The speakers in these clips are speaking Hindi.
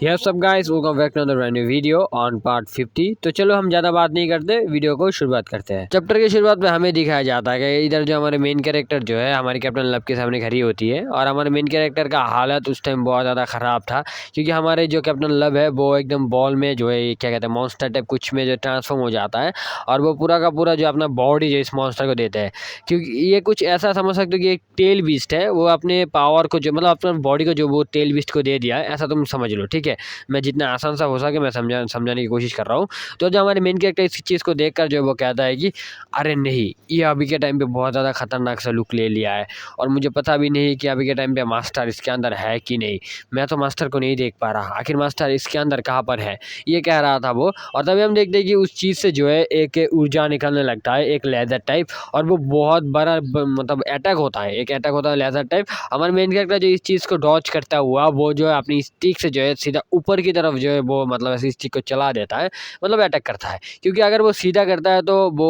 यह सब guys, welcome back to another brand new video on part 50। तो चलो हम ज़्यादा बात नहीं करते, वीडियो को शुरुआत करते हैं। चैप्टर की शुरुआत में हमें दिखाया जाता है कि इधर जो हमारे मेन कैरेक्टर जो है हमारे कैप्टन लब के सामने खड़ी होती है और हमारे मेन कैरेक्टर का हालत उस टाइम बहुत ज़्यादा ख़राब था, क्योंकि हमारे जो कैप्टन लब है वो एकदम बॉल में जो है क्या कहते हैं मॉन्स्टर टाइप कुछ में जो ट्रांसफॉर्म हो जाता है और वो पूरा का पूरा जो अपना बॉडी जो इस मॉन्स्टर को देता है। क्योंकि ये कुछ ऐसा समझ सकते हो कि एक टेल बीस्ट है, वो अपने पावर को जो मतलब अपना बॉडी को जो वो टेल बीस्ट को दे दिया है, ऐसा तुम समझ लो। ठीक है, मैं जितना आसान सा हो सके मैं समझाने की कोशिश कर रहा हूँ। तो जो हमारे मेन कैरेक्टर इस चीज़ को देखकर जो है वो कहता है कि अरे नहीं, ये अभी के टाइम पे बहुत ज़्यादा खतरनाक सा लुक ले लिया है और मुझे पता भी नहीं कि अभी के टाइम पे मास्टर इसके अंदर है कि नहीं। मैं तो मास्टर को नहीं देख पा रहा, आखिर मास्टर इसके अंदर कहाँ पर है, ये कह रहा था वो। और तभी हम देखते हैं कि उस चीज़ से जो है एक ऊर्जा निकलने लगता है, एक लेजर टाइप, और वो बहुत बड़ा मतलब अटैक होता है, एक अटैक होता है लेजर टाइप। हमारे मेन कैरेक्टर जो इस चीज़ को डॉज करता हुआ वो जो है अपनी स्टिक से जो है सीधा ऊपर की तरफ जो है वो मतलब ऐसी स्टिक को चला देता है, मतलब अटैक करता है। क्योंकि अगर वो सीधा करता है तो वो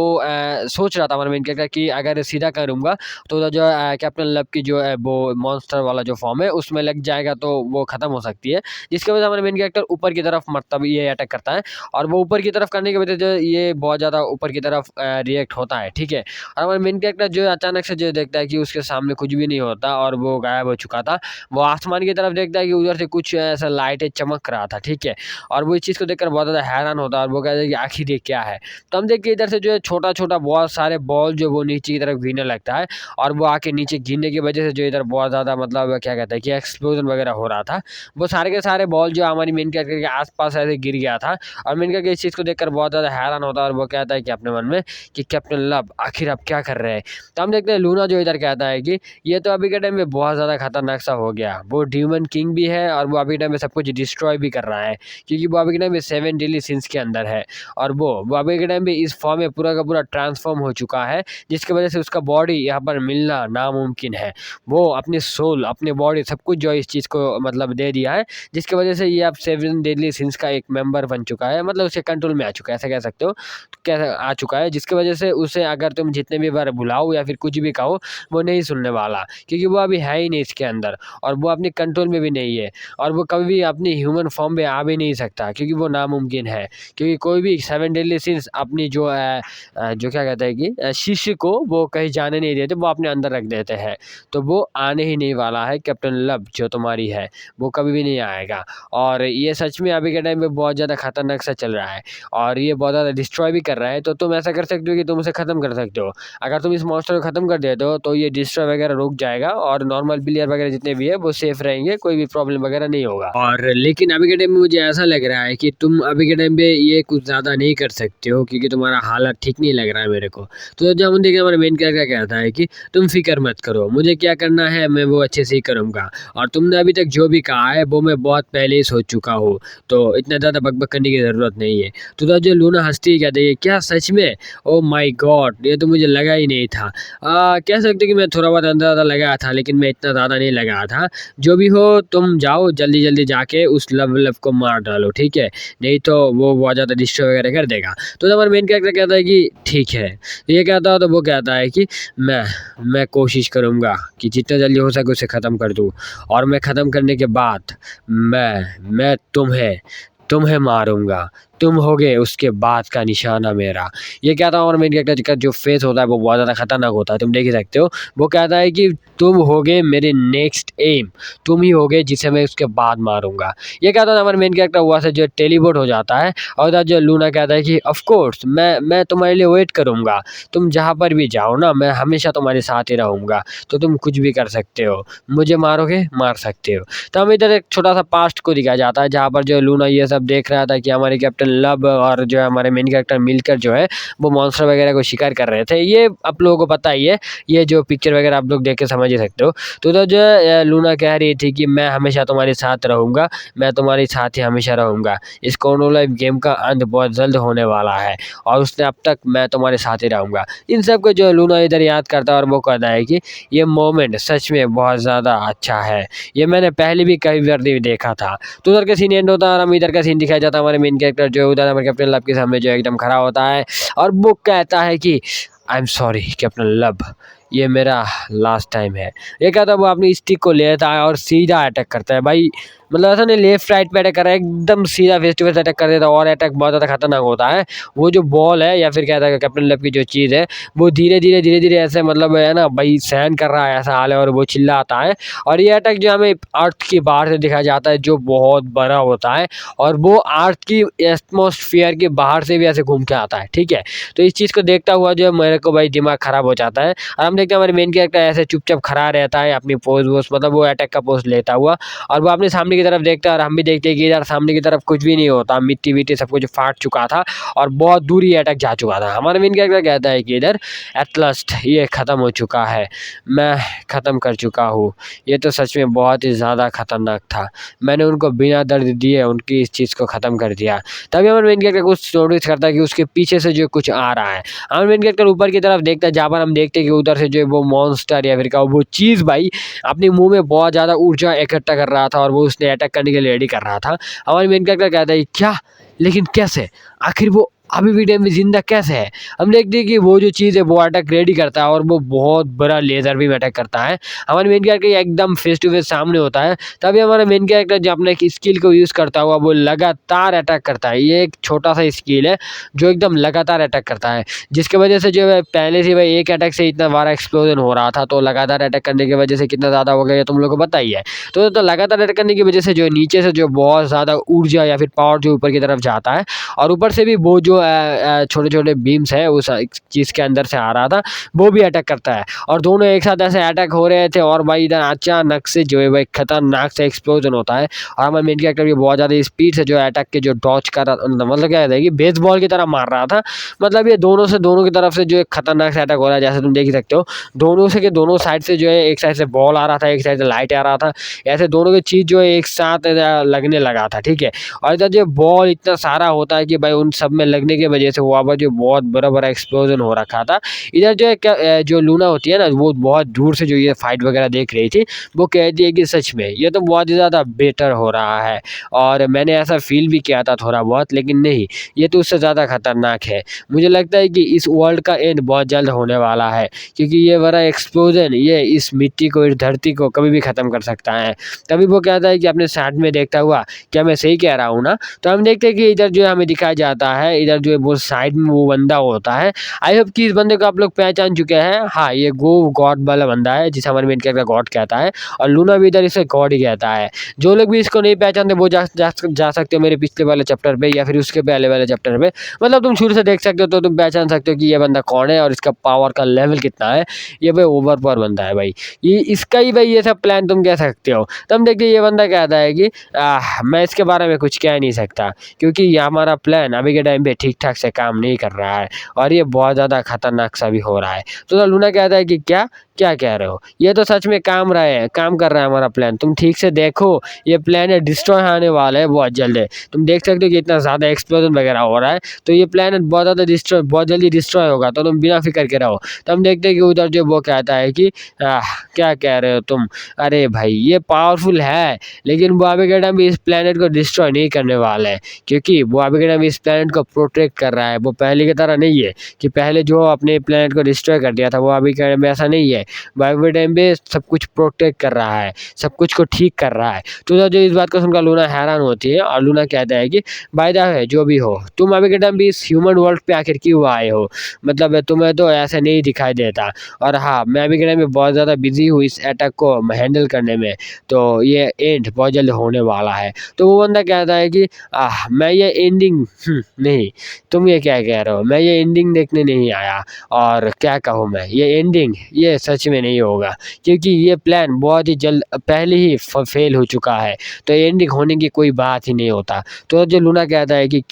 सोच रहा था हमारा मेन कैरेक्टर कि अगर सीधा करूँगा तो जो कैप्टन लब की जो है वो मॉन्स्टर वाला जो फॉर्म है उसमें लग जाएगा तो वो ख़त्म हो सकती है, जिसकी वजह से हमारा मेन कैरेक्टर ऊपर की तरफ मतलब ये अटैक करता है और वो ऊपर की तरफ करने की वजह से ये बहुत ज़्यादा ऊपर की तरफ रिएक्ट होता है। ठीक है, और हमारा मेन कैरेक्टर जो अचानक से जो देखता है कि उसके सामने कुछ भी नहीं होता और वो गायब हो चुका था। वो आसमान की तरफ देखता है कि उधर से कुछ ऐसा लाइटें चमक रहा था। ठीक है, और वो इस चीज़ को देखकर बहुत ज़्यादा हैरान होता है और वो कहता है कि आखिर ये क्या है। तो हम देखिए इधर से जो है छोटा-छोटा बहुत सारे बॉल जो वो नीचे की तरफ गिरने लगता है और वो आके नीचे गिरने की वजह से जो इधर बहुत ज़्यादा मतलब क्या कहते हैं कि एक्सप्लोजन वगैरह हो रहा था। वो सारे के सारे बॉल जो हमारी मेन कैरेक्टर के आस-पास ऐसे गिर गया था और मेन कैरेक्टर इस चीज़ को देखकर बहुत ज़्यादा हैरान होता है और वो कहता है कि अपने मन में कि कैप्टन लब आखिर आप क्या कर रहे हैं। तो हम देखते हैं लूना जो इधर कहता है कि ये तो अभी के टाइम में बहुत ज़्यादा खतरनाक सा हो गया। वो ड्यूमन किंग भी है और वो अभी के टाइम में सब कुछ डिस्ट्रॉय भी कर रहा है, क्योंकि वो अभी के टाइम में 7 डेडली सिंस के अंदर है और वो अभी के टाइम पे इस फॉर्म में पूरा का पूरा ट्रांसफॉर्म हो चुका है, जिसकी वजह से उसका बॉडी यहाँ पर मिलना नामुमकिन है। वो अपनी सोल, अपनी बॉडी सब कुछ जो इस चीज़ को मतलब दे दिया है, जिसकी वजह से ये अब 7 डेडली सिंस का एक मेंबर बन चुका है, मतलब उसके कंट्रोल में आ चुका है, ऐसा कह सकते हो। तो कैसे आ चुका है, जिसकी वजह से उसे अगर तुम जितने भी बार बुलाओ या फिर कुछ भी कहो वो नहीं सुनने वाला, क्योंकि वो अभी है ही नहीं इसके अंदर और वो अपने कंट्रोल में भी नहीं है और वो कभी भी अपनी ह्यूमन फॉर्म में आ भी नहीं सकता, क्योंकि वो नामुमकिन है। क्योंकि कोई भी 7 डेडली सिंस अपनी जो जो क्या कहते हैं कि शिष्य को वो कहीं जाने नहीं देते, वो अपने अंदर रख देते हैं। तो वो आने ही नहीं वाला है, कैप्टन लब जो तुम्हारी है वो कभी भी नहीं आएगा। और ये सच में अभी के टाइम में बहुत ज़्यादा खतरनाक सा चल रहा है और ये बहुत ज़्यादा डिस्ट्रॉय भी कर रहा है। तो तुम ऐसा कर सकते हो कि तुम उसे ख़त्म कर सकते हो। अगर तुम इस मॉन्स्टर को ख़त्म कर देते हो तो ये डिस्ट्रॉय वगैरह रुक जाएगा और नॉर्मल प्लेयर वगैरह जितने भी है वो सेफ रहेंगे, कोई भी प्रॉब्लम वगैरह नहीं होगा। और लेकिन अभी के टाइम में मुझे ऐसा लग रहा है कि तुम अभी के टाइम पे ये कुछ ज़्यादा नहीं कर सकते हो, क्योंकि तुम्हारा हालत ठीक नहीं लग रहा है मेरे को। तो जब हम देखें हमारे मेन कैरेक्टर कहता है कि तुम फिक्र मत करो, मुझे क्या करना है मैं वो अच्छे से ही करूँगा और तुमने अभी तक जो भी कहा है वो मैं बहुत पहले ही सोच चुका हूँ, तो इतना ज़्यादा बकबक करने की ज़रूरत नहीं है। तो जो लूना हंसती है कहती है क्या सच में, ओ माय गॉड, ये तो मुझे लगा ही नहीं था। कह सकते कि मैं थोड़ा बहुत अंदाज़ा लगाया था, लेकिन मैं इतना ज़्यादा नहीं लगाया था। जो भी हो तुम जाओ जल्दी जल्दी जाके उस लब को मार डालो, ठीक है, नहीं तो वो बहुत ज़्यादा डिस्ट्रॉय वगैरह कर देगा। तो हमारा मेन कैरेक्टर कहता है कि ठीक है, ये कहता हो तो वो कहता है कि मैं कोशिश करूँगा कि जितना जल्दी हो सके उसे ख़त्म कर दूँ और मैं ख़त्म करने के बाद मैं तुम्हें मारूँगा, तुम होगे उसके बाद का निशाना मेरा। ये कहता हूँ और मेन कैरेक्टर का जो फेस होता है वो बहुत ज़्यादा खतरनाक होता है, तुम देख ही सकते हो। वो कहता है कि तुम होगे मेरे नेक्स्ट एम, तुम ही होगे जिसे मैं उसके बाद मारूंगा। ये कहता था हमारे मेन कैरेक्टर वहाँ से जो टेलीपोर्ट हो जाता है और उधर जो लूना कहता है कि ऑफ कोर्स मैं तुम्हारे लिए वेट करूँगा, तुम जहाँ पर भी जाओ ना मैं हमेशा तुम्हारे साथ ही रहूँगा, तो तुम कुछ भी कर सकते हो, मुझे मारोगे मार सकते हो। तो हम इधर एक छोटा सा पास्ट को दिखाया जाता है जहाँ पर जो लूना ये सब देख रहा था कि हमारे कैप्टन लब और जो है हमारे मेन कैरेक्टर मिलकर जो है वो मॉन्स्टर वगैरह को शिकार कर रहे थे। ये आप लोगों को पता ही है, ये जो पिक्चर वगैरह आप लोग देख के समझ ही सकते हो। तो उधर जो है लूना कह रही थी कि मैं हमेशा तुम्हारे साथ रहूँगा, मैं तुम्हारे साथ ही हमेशा रहूँगा, इस कोनो लाइफ गेम का अंत बहुत जल्द होने वाला है और उसने अब तक मैं तुम्हारे साथ ही रहूँगा। इन सब को जो लूना इधर याद करता है और वो कहता है कि ये मोमेंट सच में बहुत ज़्यादा अच्छा है, ये मैंने पहले भी कई बार देखा था। तो उधर का सीन एंड होता है और हम इधर का सीन दिखाया जाता है। हमारे मेन कैरेक्टर जो उधर हमारे कैप्टन लब के सामने जो एकदम खड़ा होता है और वो कहता है कि आई एम सॉरी कैप्टन लब, ये मेरा लास्ट टाइम है। ये क्या था, वो अपनी स्टिक को लेता है और सीधा अटैक करता है भाई। मतलब ऐसा नहीं लेफ्ट राइट पे अटैक कर रहा है, एकदम सीधा फेस टू फेस अटैक कर देता है और अटैक बहुत ज़्यादा खतरनाक होता है। वो जो बॉल है या फिर कहता है कैप्टन लैब की जो चीज़ है, वो धीरे धीरे ऐसे मतलब है ना भाई सहन कर रहा है ऐसा हाल है, और वो चिल्लाता है। और ये अटैक जो हमें अर्थ की बाहर से दिखाया जाता है जो बहुत बड़ा होता है, और वो अर्थ की एटमॉस्फेयर के बाहर से भी ऐसे घूम के आता है, ठीक है। तो इस चीज़ को देखता हुआ जो है मेरे को भाई दिमाग खराब हो जाता है। और हम देखते हैं हमारे मेन कैरेक्टर ऐसे चुपचाप खड़ा रहता है अपनी पोज वोज, मतलब वो अटैक का पोज लेता हुआ, और वो अपने सामने की तरफ देखता है। और हम भी देखते हैं कि इधर सामने की तरफ कुछ भी नहीं होता, मिट्टी विट्टी सब कुछ फाट चुका था और बहुत दूर ये अटैक जा चुका था। हमारा मेन कैरेक्टर कहता है कि इधर एट लास्ट ये ख़त्म हो चुका है, मैं ख़त्म कर चुका हूँ। ये तो सच में बहुत ही ज़्यादा खतरनाक था, मैंने उनको बिना दर्द दिए उनकी इस चीज़ को ख़त्म कर दिया। तभी हमारा मेन कैरेक्टर कुछ नोटिस करता है कि उसके पीछे से जो कुछ आ रहा है। हमारा मेन कैरेक्टर ऊपर की तरफ देखता है, जहाँ पर हम देखते हैं कि उधर से जो है वो मॉन्स्टर या फिर का वो चीज़ भाई अपने मुंह में बहुत ज़्यादा ऊर्जा इकट्ठा कर रहा था, और वो उसने अटैक करने के लिए रेडी कर रहा था। हमारे मेन कैरेक्टर कहता है क्या, लेकिन कैसे, आखिर वो अभी भी डैम में जिंदा कैसे है। हम देखते हैं कि वो जो चीज़ है वो अटैक रेडी करता है, और वो बहुत बड़ा लेज़र भी अटैक करता है। हमारे मेन कैरेक्टर एकदम फेस टू फेस सामने होता है। तभी हमारा मेन कैरेक्टर जो अपने स्किल को यूज़ करता हुआ वो लगातार अटैक करता है। ये एक छोटा सा स्किल है जो एकदम लगातार अटैक करता है, जिसकी वजह से जो है पहले से भाई एक अटैक से इतना बड़ा एक्सप्लोजन हो रहा था, तो लगातार अटैक करने की वजह से कितना ज़्यादा हो गया ये तुम लोग को पता ही है। तो लगातार अटैक करने की वजह से जो नीचे से जो बहुत ज़्यादा ऊर्जा या फिर पावर जो ऊपर की तरफ जाता है, और ऊपर से भी वो जो छोटे छोटे बीम्स है उस चीज़ के अंदर से आ रहा था, वो भी अटैक करता है। और दोनों एक साथ ऐसे अटैक हो रहे थे, और भाई इधर अचानक से जो है भाई खतरनाक से एक्सप्लोजन होता है। और हमारे मेन कैरेक्टर भी बहुत ज़्यादा स्पीड से जो है अटैक के जो डॉच कर रहा, मतलब क्या कहते हैं कि बेसबॉल की तरह मार रहा था। मतलब ये दोनों की तरफ से जो एक खतरनाक से अटैक हो रहा है, जैसे तुम देख ही सकते हो। दोनों से के दोनों साइड से जो है, एक साइड से बॉल आ रहा था, एक साइड से लाइट आ रहा था, ऐसे दोनों की चीज़ जो है एक साथ लगने लगा था, ठीक है। और इधर जो बॉल इतना सारा होता है कि भाई उन सब में लगने की वजह से वहाँ पर जो बहुत बड़ा एक्सप्लोजन हो रखा था। इधर जो है क्या जो लूना होती है ना, वो बहुत दूर से जो ये फाइट वगैरह देख रही थी, वो कहती है कि सच में ये तो बहुत ही ज़्यादा बेटर हो रहा है, और मैंने ऐसा फील भी किया था थोड़ा बहुत, लेकिन नहीं, ये तो उससे ज़्यादा खतरनाक है। मुझे लगता है कि इस वर्ल्ड का एंड बहुत जल्द होने वाला है, क्योंकि ये बड़ा एक्सप्लोजन ये इस मिट्टी को, इस धरती को कभी भी ख़त्म कर सकता है। तभी वो कहता है कि अपने साइड में देखता हुआ, क्या मैं सही कह रहा हूँ ना। तो हम देखते हैं कि इधर जो है हमें दिखाया जाता है, इधर जो है वो साइड में वो बंदा होता है। आई होप कि इस बंदे को आप लोग पहचान चुके हैं। हाँ, ये गॉड वाला बंदा है, जिसे हमारे मेन कैरेक्टर गॉड कहता है, और लूना भी इधर इसे गॉड ही कहता है। जो लोग भी इसको नहीं पहचानते वो जा सकते हो मेरे पिछले वाले चैप्टर पे या फिर उसके पहले वाले चैप्टर पे। मतलब तुम शुरू से देख सकते हो तो तुम पहचान सकते हो कि ये बंदा कौन है और इसका पावर का लेवल कितना है। ये भाई ओवर पावर बंदा है भाई, ये इसका ही भाई ये सब प्लान तुम कह सकते हो। तो हम देखिए ये बंदा कहता है कि मैं इसके बारे में कुछ कह नहीं सकता, क्योंकि ये हमारा प्लान अभी के टाइम पे ठीक ठाक से काम नहीं कर रहा है, और ये बहुत ज़्यादा खतरनाक सा भी हो रहा है। तो लूना कहता है कि क्या क्या कह रहे हो, ये तो सच में काम कर रहा है हमारा प्लान, तुम ठीक से देखो, ये प्लानेट डिस्ट्रॉय होने वाला है बहुत जल्द है। तुम देख सकते हो कि इतना ज़्यादा एक्सप्लोजन वगैरह हो रहा है, तो ये प्लानेट बहुत जल्दी डिस्ट्रॉय होगा, तो तुम बिना फिक्र के रहो। तो हम देखते हैं कि उधर जो वो कहता है कि क्या कह रहे हो तुम, अरे भाई ये पावरफुल है, लेकिन वो अभी के टाइम इस प्लानेट को डिस्ट्रॉय नहीं करने वाला है, क्योंकि वो अभी के टाइम इस प्लानेट को प्रोटेक्ट कर रहा है। वो पहले की तरह नहीं है कि पहले जो अपने प्लानेट को डिस्ट्रॉय कर दिया था, वो अभी के टाइम में ऐसा नहीं है। वो टाइम पे सब कुछ प्रोटेक्ट कर रहा है, सब कुछ को ठीक कर रहा है। तो जो इस बात को सुनकर लूना हैरान होती है, और लूना कहता है कि बाय द वे जो भी हो, तुम अभी के टाइम भी इस ह्यूमन वर्ल्ड पे आखिर क्यों आए हो, मतलब तुम्हें तो ऐसा नहीं दिखाई देता। और हाँ, मैं अभी के टाइम में बहुत ज़्यादा बिजी हूँ इस अटैक को हैंडल करने में, तो ये एंड बहुत जल्द होने वाला है। तो वो बंदा कहता है कि मैं ये एंडिंग नहीं, तुम ये क्या कह रहे हो, मैं ये एंडिंग देखने नहीं आया, और क्या कहूँ मैं, ये एंडिंग ये सच में नहीं होगा, क्योंकि ये प्लान बहुत ही जल्द पहले ही फेल हो चुका है, तो एंडिंग होने की कोई बात ही नहीं होता। तो जो लूना कहता है कि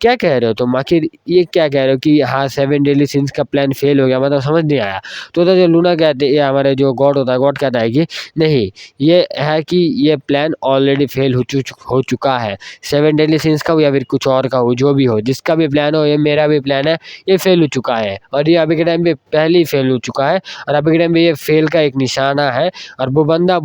क्या कह रहे हो तुम, आखिर ये क्या कह रहे हो कि हाँ 7 डेडली सिंस का प्लान फेल हो गया, मतलब समझ नहीं आया। तो जो लूना कहते हैं, हमारे जो गॉड होता है, गॉड कहता है कि नहीं, ये है कि ये प्लान ऑलरेडी फेल हो चुका है, 7 डेडली सिंस का हो या फिर कुछ और का हो, जो भी हो, जिसका भी प्लान हो, ये मेरा भी प्लान है, ये फेल हो चुका है, और ये अभी के टाइम पे पहले ही फेल हो चुका है, और अभी के टाइम पे ये फेल का एक निशाना है। और वो बंदा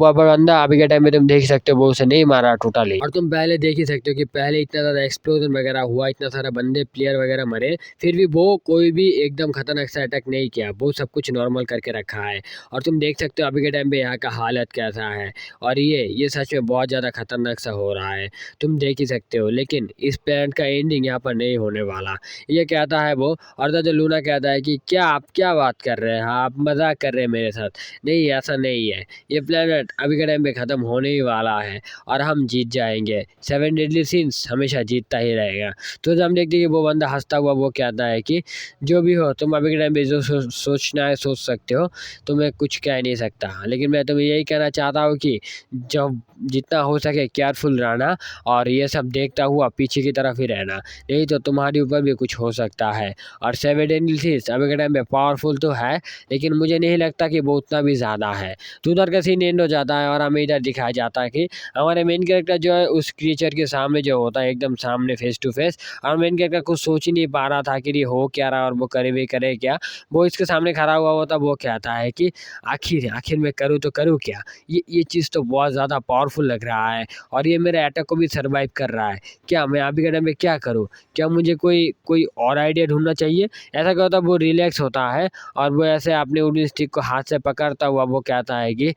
अभी के टाइम पे तुम देख सकते हो वो उसे नहीं मारा टोटली, और तुम पहले देख ही सकते हो कि पहले इतना ज़्यादा एक्सप्लोजन वगैरह हुआ हुआ, इतना सारा बंदे प्लेयर वगैरह मरे, फिर भी वो कोई भी एकदम खतरनाक सा अटैक नहीं किया, वो सब कुछ नॉर्मल करके रखा है। और तुम देख सकते हो अभी के टाइम पे यहाँ का हालत कैसा है। और ये सच में बहुत ज़्यादा खतरनाक सा हो रहा है, तुम देख ही सकते हो। लेकिन इस प्लान का एंडिंग यहाँ पर नहीं होने वाला, ये कहता है वो। और जो लूना कहता है कि क्या आप क्या बात कर रहे हैं, आप मजाक कर रहे हैं मेरे साथ। नहीं, ऐसा नहीं है, ये प्लेनेट अभी के टाइम पे ख़त्म होने ही वाला है और हम जीत जाएंगे। 7 डेडली सिंस हमेशा जीतता ही रहेगा। तो जब हम देखते हैं कि वो बंदा हंसता हुआ वो कहता है कि जो भी हो, तुम अभी के टाइम पे जो सोचना है सोच सकते हो, तो मैं कुछ कह नहीं सकता। लेकिन मैं तुम्हें यही कहना चाहता हूँ कि जब जितना हो सके केयरफुल रहना और ये सब देखता हुआ पीछे की तरफ ही रहना, नहीं तो तुम्हारे ऊपर भी कुछ हो सकता है। और 7 डेडली सिंस अभी के टाइम पे पावरफुल तो है, लेकिन मुझे नहीं लगता कि वो उतना भी ज़्यादा है। तो उधर का सीन एंड हो जाता है और हमें इधर दिखाया जाता है कि हमारे मेन कैरेक्टर जो है उस क्रिएचर के सामने जो होता है एकदम सामने फेस टू फेस, और मेन कैरेक्टर कुछ सोच ही नहीं पा रहा था कि ये हो क्या रहा और वो करे भी करे क्या। वो इसके सामने खड़ा हुआ होता, वो कहता है कि आखिर आखिर मैं करूँ तो करूँ क्या, ये चीज़ तो बहुत ज़्यादा पावरफुल लग रहा है और ये मेरे अटैक को भी सर्वाइव कर रहा है। क्या मैं अभी के टाइम में क्या करूँ, क्या मुझे कोई कोई और आइडिया ढूंढना चाहिए। ऐसा क्या होता है, वो रिलैक्स होता है और वो ऐसे अपने वुडन स्टिक को हाथ से पकड़ता हुआ वो कहता है कि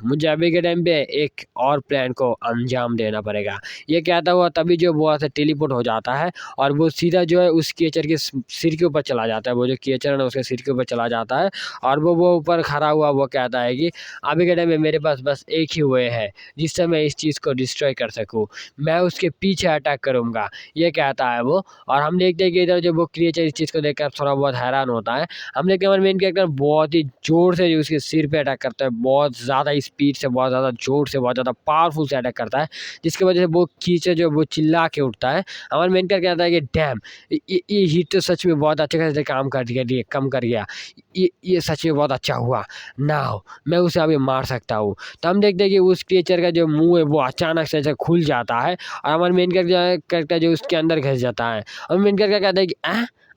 मुझे अभी के टाइम पे एक और प्लान को अंजाम देना पड़ेगा। ये कहता हुआ तभी जो वो ऐसे टेलीपोर्ट हो जाता है और वो सीधा जो है उस क्रिएचर के सिर के ऊपर चला जाता है। वो जो क्रिएचर है ना उसके सिर के ऊपर चला जाता है और वो ऊपर खड़ा हुआ वो कहता है कि अभी के टाइम में मेरे पास बस एक ही वे है जिससे मैं इस चीज़ को डिस्ट्रॉय कर सकूँ, मैं उसके पीछे अटैक करूँगा, ये कहता है वो। और हम देखते हैं कि इधर जो वो क्रिएचर इस चीज़ को देखकर थोड़ा बहुत हैरान होता है। हम देखते हैं हमारे मेन कैरेक्टर बहुत ही ज़ोर से उसके सिर पे अटैक करता है, बहुत ज़्यादा स्पीड से, बहुत ज़्यादा ज़ोर से, बहुत ज़्यादा पावरफुल से अटैक करता है, जिसकी वजह से वो क्रिएचर जो वो चिल्ला के उठता है। हमारे मेन कैरेक्टर कहता है कि डैम, ये हिट तो सच में बहुत अच्छे खासे काम कर दिया, कम कर गया, ये सच में बहुत अच्छा हुआ, नाउ मैं उसे अभी मार सकता हूँ। तो हम देखते हैं कि उस क्रिएचर का जो मुंह है वो अचानक से ऐसे खुल जाता है और हमारे मेन कैरेक्टर जो उसके अंदर घुस जाता है। और मेन कैरेक्टर कहता है कि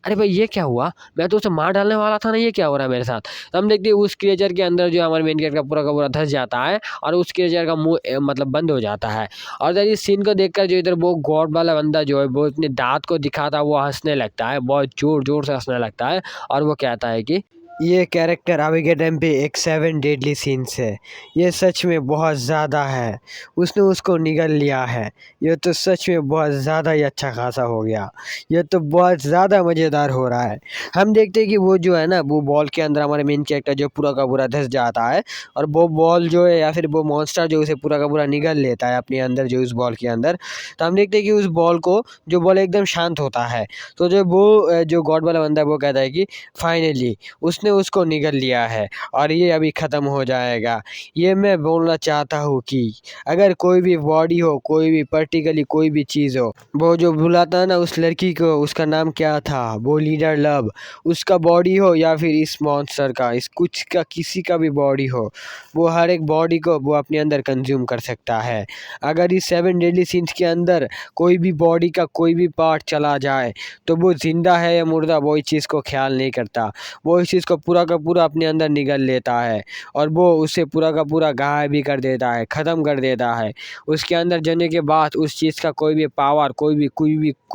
अरे भाई ये क्या हुआ, मैं तो उसे मार डालने वाला था ना, ये क्या हो रहा है मेरे साथ। तो हम देखते हैं उस क्रिएचर के अंदर जो हमारे मेन कैरेक्टर पूरा का पूरा धंस जाता है और उस क्रिएचर का मुंह मतलब बंद हो जाता है। और इधर इस सीन को देखकर जो इधर वो गॉड वाला बंदा जो है वो अपने दांत को दिखाता वो हंसने लगता है, बहुत जोर जोर से हंसने लगता है और वो कहता है कि ये कैरेक्टर अभी के टाइम पे एक 7 डेडली सीन्स है, ये सच में बहुत ज़्यादा है, उसने उसको निगल लिया है, ये तो सच में बहुत ज़्यादा ही अच्छा खासा हो गया, ये तो बहुत ज़्यादा मज़ेदार हो रहा है। हम देखते हैं कि वो जो है ना वो बॉल के अंदर हमारे मेन कैरेक्टर जो पूरा का पूरा धंस जाता है और वो बॉल जो है या फिर वो मॉन्स्टर जो उसे पूरा का पूरा निगल लेता है अपने अंदर, जो उस बॉल के अंदर। तो हम देखते हैं कि उस बॉल को जो बॉल एकदम शांत होता है, तो जो वो जो गॉड वाला बंदा है वो कहता है कि फाइनली उसने उसको निगल लिया है और ये अभी ख़त्म हो जाएगा। ये मैं बोलना चाहता हूँ कि अगर कोई भी बॉडी हो, कोई भी पर्टिकुलरली कोई भी चीज़ हो, वो जो बुलाता है ना उस लड़की को, उसका नाम क्या था, वो लीडर लव, उसका बॉडी हो या फिर इस मॉन्स्टर का, इस कुछ का किसी का भी बॉडी हो, वो हर एक बॉडी को वो अपने अंदर कंज्यूम कर सकता है। अगर इस 7 डेडली सिंस के अंदर कोई भी बॉडी का कोई भी पार्ट चला जाए तो वो ज़िंदा है या मुर्दा वो इस चीज़ को ख्याल नहीं करता, वो इस चीज़ को पूरा का पूरा अपने अंदर निगल लेता है और वो उसे पूरा का पूरा गायब भी कर देता है, ख़त्म कर देता है। उसके अंदर जाने के बाद उस चीज़ का कोई भी पावर, कोई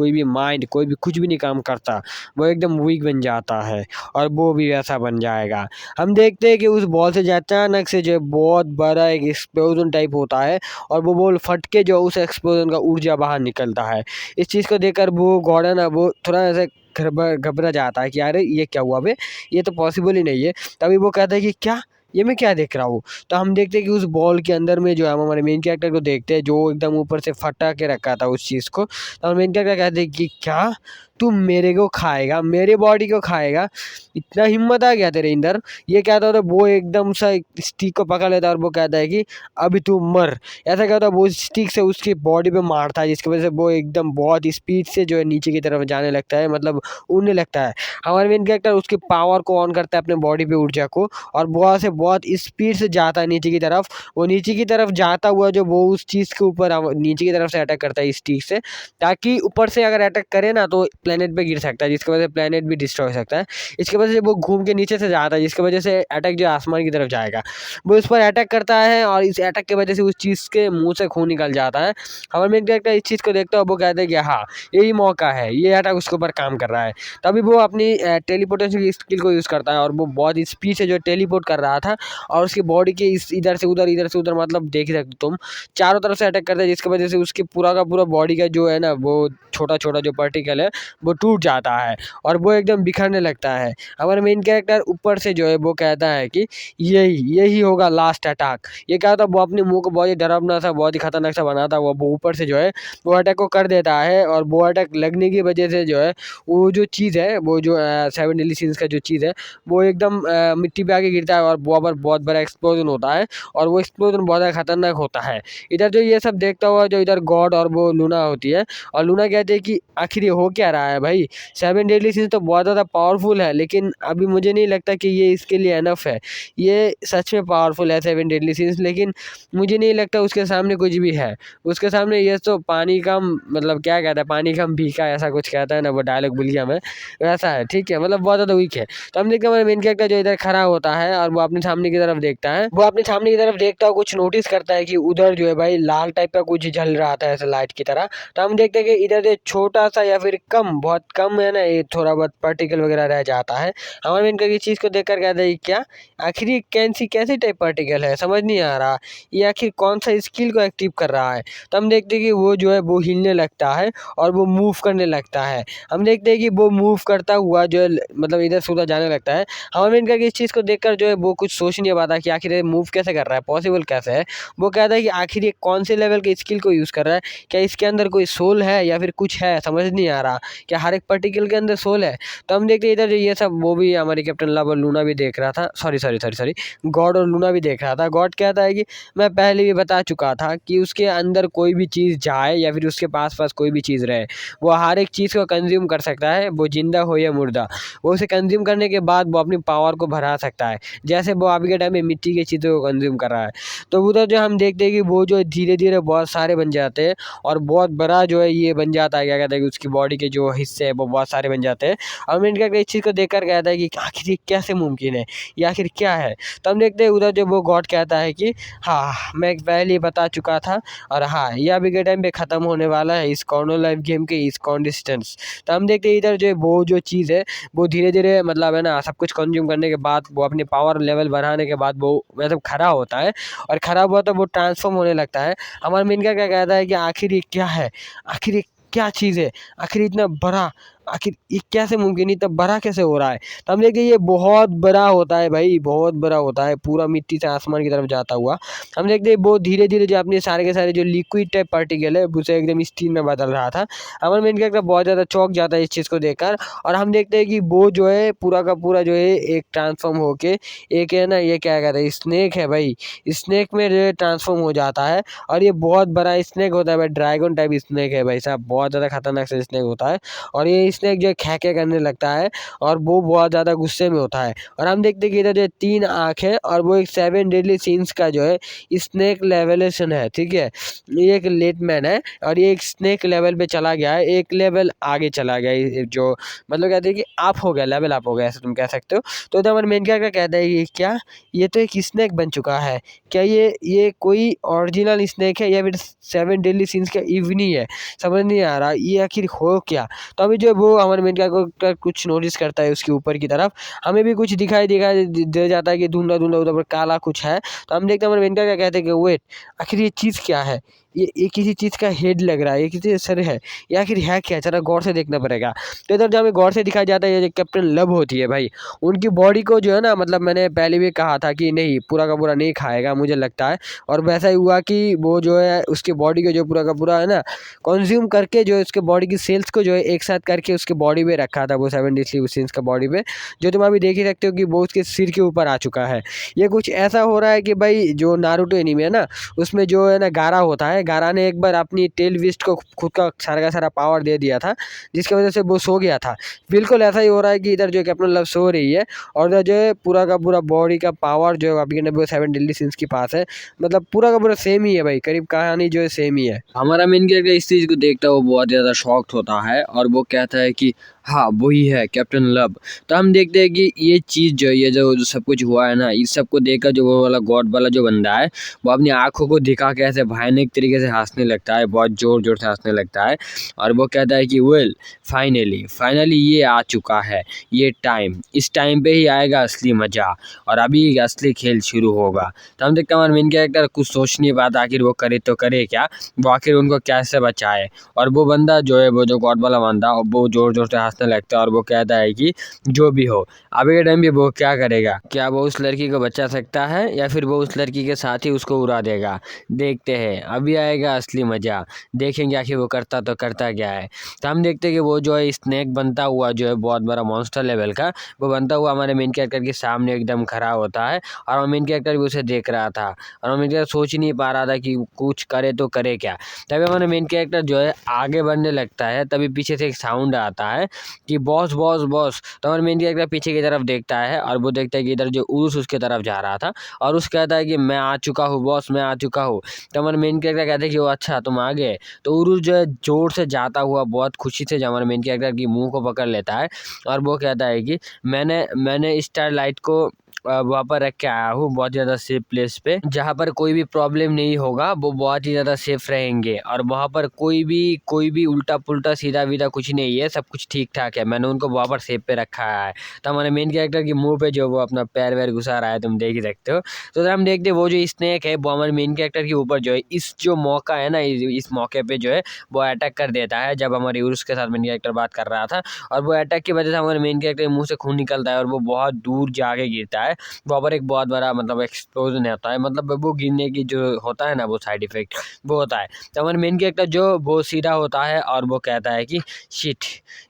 भी माइंड, कोई भी कुछ भी नहीं काम करता, वो एकदम वीक बन जाता है और वो भी वैसा बन जाएगा। हम देखते हैं कि उस बॉल से जो अचानक से जो बहुत बड़ा एक एक्सप्लोजन टाइप होता है और वो बॉल फट के जो उस एक्सप्लोजन का ऊर्जा बाहर निकलता है। इस चीज़ को देखकर वो गॉर्डन है वो थोड़ा ऐसे घबरा जाता है कि अरे ये क्या हुआ बे, ये तो पॉसिबल ही नहीं है। तभी वो कहता है कि क्या, ये मैं क्या देख रहा हूँ। तो हम देखते हैं कि उस बॉल के अंदर में जो है हम हमारे मेन कैरेक्टर को देखते हैं जो एकदम ऊपर से फटा के रखा था उस चीज़ को। तो हमारे मेन कैरेक्टर कहते हैं कि क्या तू मेरे को खाएगा, मेरे बॉडी को खाएगा, इतना हिम्मत आ गया तेरे अंदर। ये कहता होता वो एकदम सा स्टिक को पकड़ लेता है और वो कहता है कि अभी तू मर। ऐसा कहता है वो स्टिक से उसकी बॉडी पे मारता है जिसकी वजह से वो एकदम बहुत स्पीड से जो है नीचे की तरफ जाने लगता है, मतलब उड़ने लगता है। हमारे मेन कैरेक्टर उसकी पावर को ऑन करता है अपने बॉडी पे ऊर्जा को और बहुत से बहुत स्पीड से जाता है नीचे की तरफ। वो नीचे की तरफ जाता हुआ जो वो उस चीज़ के ऊपर नीचे की तरफ से अटैक करता है स्टिक से, ताकि ऊपर से अगर अटैक करे ना तो प्लेनेट पे गिर सकता है, जिसकी वजह से प्लेनेट भी डिस्ट्रॉय हो सकता है। इसकी वजह से वो घूम के नीचे से जाता है, जिसकी वजह से अटैक जो आसमान की तरफ जाएगा, वो उस पर अटैक करता है और इस अटैक की वजह से उस चीज़ के मुंह से खून निकल जाता है। हमारा मेन कैरेक्टर इस चीज़ को देखता है, वो कहता है कि हाँ यही मौका है, ये अटैक उसके ऊपर काम कर रहा है। तभी वो अपनी टेलीपोर्टेशन की स्किल को यूज़ करता है और वो बहुत स्पीड से जो टेलीपोर्ट कर रहा था और उसकी बॉडी के इधर से उधर मतलब देख ही सकते तुम, चारों तरफ से अटैक करता है, जिसकी वजह से उसकी पूरा का पूरा बॉडी का जो है ना वो छोटा छोटा जो पार्टिकल है वो टूट जाता है और वो एकदम बिखरने लगता है। हमारा मेन कैरेक्टर ऊपर से जो है वो कहता है कि यही यही होगा लास्ट अटैक। ये क्या होता है, वो अपने मुंह को बहुत ही डरावना सा, बहुत ही खतरनाक सा बनाता है। वो ऊपर से जो है वो अटैक को कर देता है और वो अटैक लगने की वजह से जो है वो जो चीज़ है, वो जो 7 डेडली सिंस का जो चीज़ है वो एकदम मिट्टी पे आके गिरता है और वहाँ पर बहुत बड़ा एक्सप्लोजन होता है और वो एक्सप्लोजन बहुत ज़्यादा खतरनाक होता है। इधर जो ये सब देखता हुआ जो इधर गॉड और वो लूना होती है और लूना कहती है कि आखिर ये हो क्या रहा है भाई, 7 डेडली सिंस तो बहुत ज़्यादा पावरफुल है, लेकिन अभी मुझे नहीं लगता कि ये इसके लिए एनफ है। ये सच में पावरफुल है 7 डेडली सिंस, लेकिन मुझे नहीं लगता उसके सामने कुछ भी है। उसके सामने ये तो पानी कम, मतलब क्या कहता है, पानी कम भीका, ऐसा कुछ कहता है ना, वो डायलॉग भूल गया मैं, वैसा है। ठीक है, मतलब बहुत ज़्यादा वीक है। तो हम देखते हैं हमारा मेन कैरेक्टर जो इधर खड़ा होता है और वो अपने सामने की तरफ देखता है, वो अपने सामने की तरफ देखता है, कुछ नोटिस करता है कि उधर जो है भाई लाल टाइप का कुछ जल रहा था ऐसे लाइट की तरह। तो हम देखते हैं कि इधर जो छोटा सा या फिर कम, बहुत कम है ना, ये थोड़ा बहुत पार्टिकल वगैरह रह जाता है। हमारे मेन कैरेक्टर इस चीज़ को देखकर कहता है क्या आखिर ये कैसी टाइप पार्टिकल है, समझ नहीं आ रहा, ये आखिर कौन सा स्किल को एक्टिव कर रहा है। तो हम देखते हैं कि वो जो है वो हिलने लगता है और वो मूव करने लगता है। हम देखते हैं कि वो मूव करता हुआ जो है मतलब इधर से उधर जाने लगता है। हमारे मेन कैरेक्टर इस चीज़ को देखकर जो है वो कुछ सोच नहीं पाता कि आखिर ये मूव कैसे कर रहा है, पॉसिबल कैसे है। वो कहता है कि आखिर ये कौन से लेवल के स्किल को यूज़ कर रहा है, क्या इसके अंदर कोई सोल है या फिर कुछ है, समझ नहीं आ रहा, क्या हर एक पार्टिकल के अंदर सोल है। तो हम देखते हैं इधर जो ये सब वो भी हमारी कैप्टन लव और लूना भी देख रहा था, सॉरी गॉड और लूना भी देख रहा था। गॉड कहता है कि मैं पहले भी बता चुका था कि उसके अंदर कोई भी चीज़ जाए या फिर उसके पास कोई भी चीज़ रहे, वो हर एक चीज़ को कंज्यूम कर सकता है, वो जिंदा हो या मुर्दा। वो उसे कंज्यूम करने के बाद वो अपनी पावर को बढ़ा सकता है, जैसे वो अभी के टाइम में मिट्टी की चीज़ों को कंज्यूम कर रहा है। तो उधर जो हम देखते हैं कि वो जो धीरे धीरे बहुत सारे बन जाते हैं और बहुत बड़ा जो है ये बन जाता है, क्या कहते हैं कि उसकी बॉडी के जो हिस्से हैं वो बहुत सारे बन जाते हैं। और मैं इनका इस चीज़ को देखकर कहता है कि आखिर ये कैसे मुमकिन है, ये आखिर क्या है। तो हम देखते हैं उधर जो वो गॉड कहता है कि हाँ मैं पहले ही बता चुका था और हाँ ये अभी के टाइम पे ख़त्म होने वाला है, इस कॉर्नर लाइफ गेम के इस डिस्टेंस। तो हम देखते हैं इधर जो वो जो चीज़ है वो धीरे धीरे मतलब है ना सब कुछ कंज्यूम करने के बाद वो अपने पावर लेवल बढ़ाने के बाद वो मतलब खड़ा होता है और खड़ा हुआ तो वो ट्रांसफॉर्म होने लगता है। हमारा मेन क्या कहता है कि आखिर ये क्या है, आखिर ये क्या चीज़ है, आखिर इतना बड़ा, आखिर ये कैसे मुमकिन, इतना बड़ा कैसे हो रहा है। तो हम देखिए ये बहुत बड़ा होता है भाई, बहुत बड़ा होता है, पूरा मिट्टी से आसमान की तरफ जाता हुआ। हम देखते हैं वो धीरे धीरे जो अपने सारे के सारे जो लिक्विड टाइप पार्टिकल है उसे एकदम स्टीम में बदल रहा था। हमारा मेन कैरेक्टर बहुत ज़्यादा चौंक जाता है इस चीज़ को देखकर और हम देखते हैं कि वो जो है पूरा का पूरा जो है एक ट्रांसफॉर्म होके एक है ना, ये क्या कहते हैं, स्नेक है भाई, स्नेक में जो है ट्रांसफॉर्म हो जाता है। और ये बहुत बड़ा स्नेक होता है भाई, ड्रैगन टाइप स्नेक है भाई साहब, बहुत ज़्यादा खतरनाक से स्नेक होता है। और ये स्नेक जो खे करने लगता है और वो बहुत ज़्यादा गुस्से में होता है। और हम देखते हैं कि इधर जो 3 आँख है और वो एक 7 डेडली सिंस का जो है स्नेक लेवलेशन है। ठीक है, ये एक लेटमैन है और ये एक स्नेक लेवल पे चला गया है, एक लेवल आगे चला गया है, जो मतलब कहते हैं कि आप हो गया, लेवल आप हो गया, ऐसा तुम कह सकते हो। तो इधर हमारे मेन क्या कहता है कि क्या ये तो एक स्नेक बन चुका है, क्या ये कोई ओरिजिनल स्नेक है या फिर 7 डेडली सिंस का इवनी है, समझ नहीं आ रहा ये आखिर हो क्या। तो अभी जो वो हमारे मेन कैरेक्टर कुछ नोटिस करता है उसके ऊपर की तरफ, हमें भी कुछ दिखाई दे जाता है कि धुंधला धुंधला उधर पर काला कुछ है। तो हम देखते हैं हमारे मेन कैरेक्टर क्या कहते हैं कि वेट, आखिर ये चीज़ क्या है, ये किसी चीज़ का हेड लग रहा है, ये किसी सर है, ये आखिर है क्या, जरा गौर से देखना पड़ेगा। तो इधर जो हमें गौर से दिखाया जाता है ये जो कैप्टन लव होती है भाई, उनकी बॉडी को जो है ना, मतलब मैंने पहले भी कहा था कि नहीं पूरा का पूरा नहीं खाएगा मुझे लगता है, और वैसा ही हुआ कि वो जो है उसकी बॉडी को जो पूरा का पूरा है ना कंज्यूम करके जो उसके बॉडी की सेल्स को जो है एक साथ करके उसके बॉडी पे रखा था, वो 7 डेडली सिंस का बॉडी पे, जो तुम अभी देख ही सकते हो कि वो उसके सिर के ऊपर आ चुका है। ये कुछ ऐसा हो रहा है कि भाई जो नारुतो एनीमे है ना उसमें जो है ना गारा होता है, है, गारा ने एक बार अपनी टेल विस्ट को खुद का सारा पावर दे दिया था, जिसकी वजह से वो सो गया था। बिल्कुल ऐसा ही हो रहा है कि इधर जो कैप्टन लव सो रही है और इधर जो है पूरा का पूरा बॉडी का पावर जो है अभी वो 7 डेडली सिंस के पास है। मतलब पूरा का पूरा सेम ही है भाई, करीब कहानी जो है सेम ही है। हमारा मेन कैरेक्टर इस चीज़ को देखता है वो बहुत ज़्यादा शॉक्ड होता है और वो कहता है कि हाँ वही है कैप्टन लव। तो हम देखते हैं कि ये चीज़ जो ये जो सब कुछ हुआ है ना, इस सब को देखकर जो वो वाला गॉड वाला जो बंदा है वो अपनी आंखों को दिखा के ऐसे भयानक तरीके से हंसने लगता है, बहुत ज़ोर ज़ोर से हंसने लगता है और वो कहता है कि वेल फाइनली ये आ चुका है, ये टाइम, इस टाइम पे ही आएगा असली मज़ा और अभी असली खेल शुरू होगा। तो हम देखते हैं हमारा मेन कैरेक्टर कुछ सोच नहीं पाता आखिर वो करे तो करे क्या, वो आखिर उनको कैसे बचाए। और वो बंदा जो है वो जो गॉड वाला बंदा वो ज़ोर ज़ोर से हंसने लगता है और वो कहता है कि जो भी हो अभी के टाइम भी वो क्या करेगा, क्या वो उस लड़की को बचा सकता है या फिर वो उस लड़की के साथ ही उसको उड़ा देगा। देखते हैं, अभी आएगा असली मज़ा, देखेंगे आखिर वो करता तो करता क्या है। तो हम देखते हैं कि वो जो है स्नेक बनता हुआ जो है बहुत बड़ा मॉन्स्टर लेवल का, वो बनता हुआ हमारे मेन कैरेक्टर के सामने एकदम खड़ा होता है और मेन कैरेक्टर भी उसे देख रहा था और मेन कैरेक्टर सोच ही नहीं पा रहा था कि कुछ करे तो करे क्या। तभी हमारा मेन कैरेक्टर जो है आगे बढ़ने लगता है, तभी पीछे से एक साउंड आता है कि बॉस बॉस बॉस। तो हमारा मेन कैरेक्टर पीछे की तरफ देखता है और वो देखता है कि इधर जो उरुस उसके तरफ जा रहा था और उस कहता है कि मैं आ चुका हूँ बॉस, मैं आ चुका हूँ। तो हमारे मेन कैरेक्टर कहते हैं कि वो अच्छा तुम आ गए। तो उरुस जो है जोर से जाता हुआ बहुत खुशी से हमारे मेन कैरेक्टर की मुंह को पकड़ लेता है और वो कहता है कि मैंने स्टार लाइट को वहाँ पर रख के आया हूँ बहुत ज़्यादा सेफ प्लेस पे, जहाँ पर कोई भी प्रॉब्लम नहीं होगा, वो बहुत ही ज़्यादा सेफ रहेंगे और वहाँ पर कोई भी उल्टा पुल्टा सीधा वीधा कुछ नहीं है, सब कुछ ठीक ठाक है, मैंने उनको वहाँ पर सेफ पे रखा है। तो हमारे मेन कैरेक्टर की मुंह पे जो वो अपना पैर वैर घुसा रहा है, तुम देख ही सकते हो। तो हम देखते वो जो स्नेक है वो हमारे मेन कैरेक्टर के ऊपर जो है इस जो मौका है ना, इस मौके पे जो है वो अटैक कर देता है। जब हमारे यूरुस के साथ मेन कैरेक्टर बात कर रहा था और वो अटैक की वजह से हमारे मेन कैरेक्टर के मुंह से खून निकलता है और वो बहुत दूर जाके गिरता है। वहाँ पर एक बहुत बड़ा मतलब एक्सप्लोजन होता है, मतलब वो गिरने की जो होता है ना वो साइड इफेक्ट वो होता है। तो हमारे मेन कैरेक्टर जो वो सीधा होता है और वो कहता है कि शिट,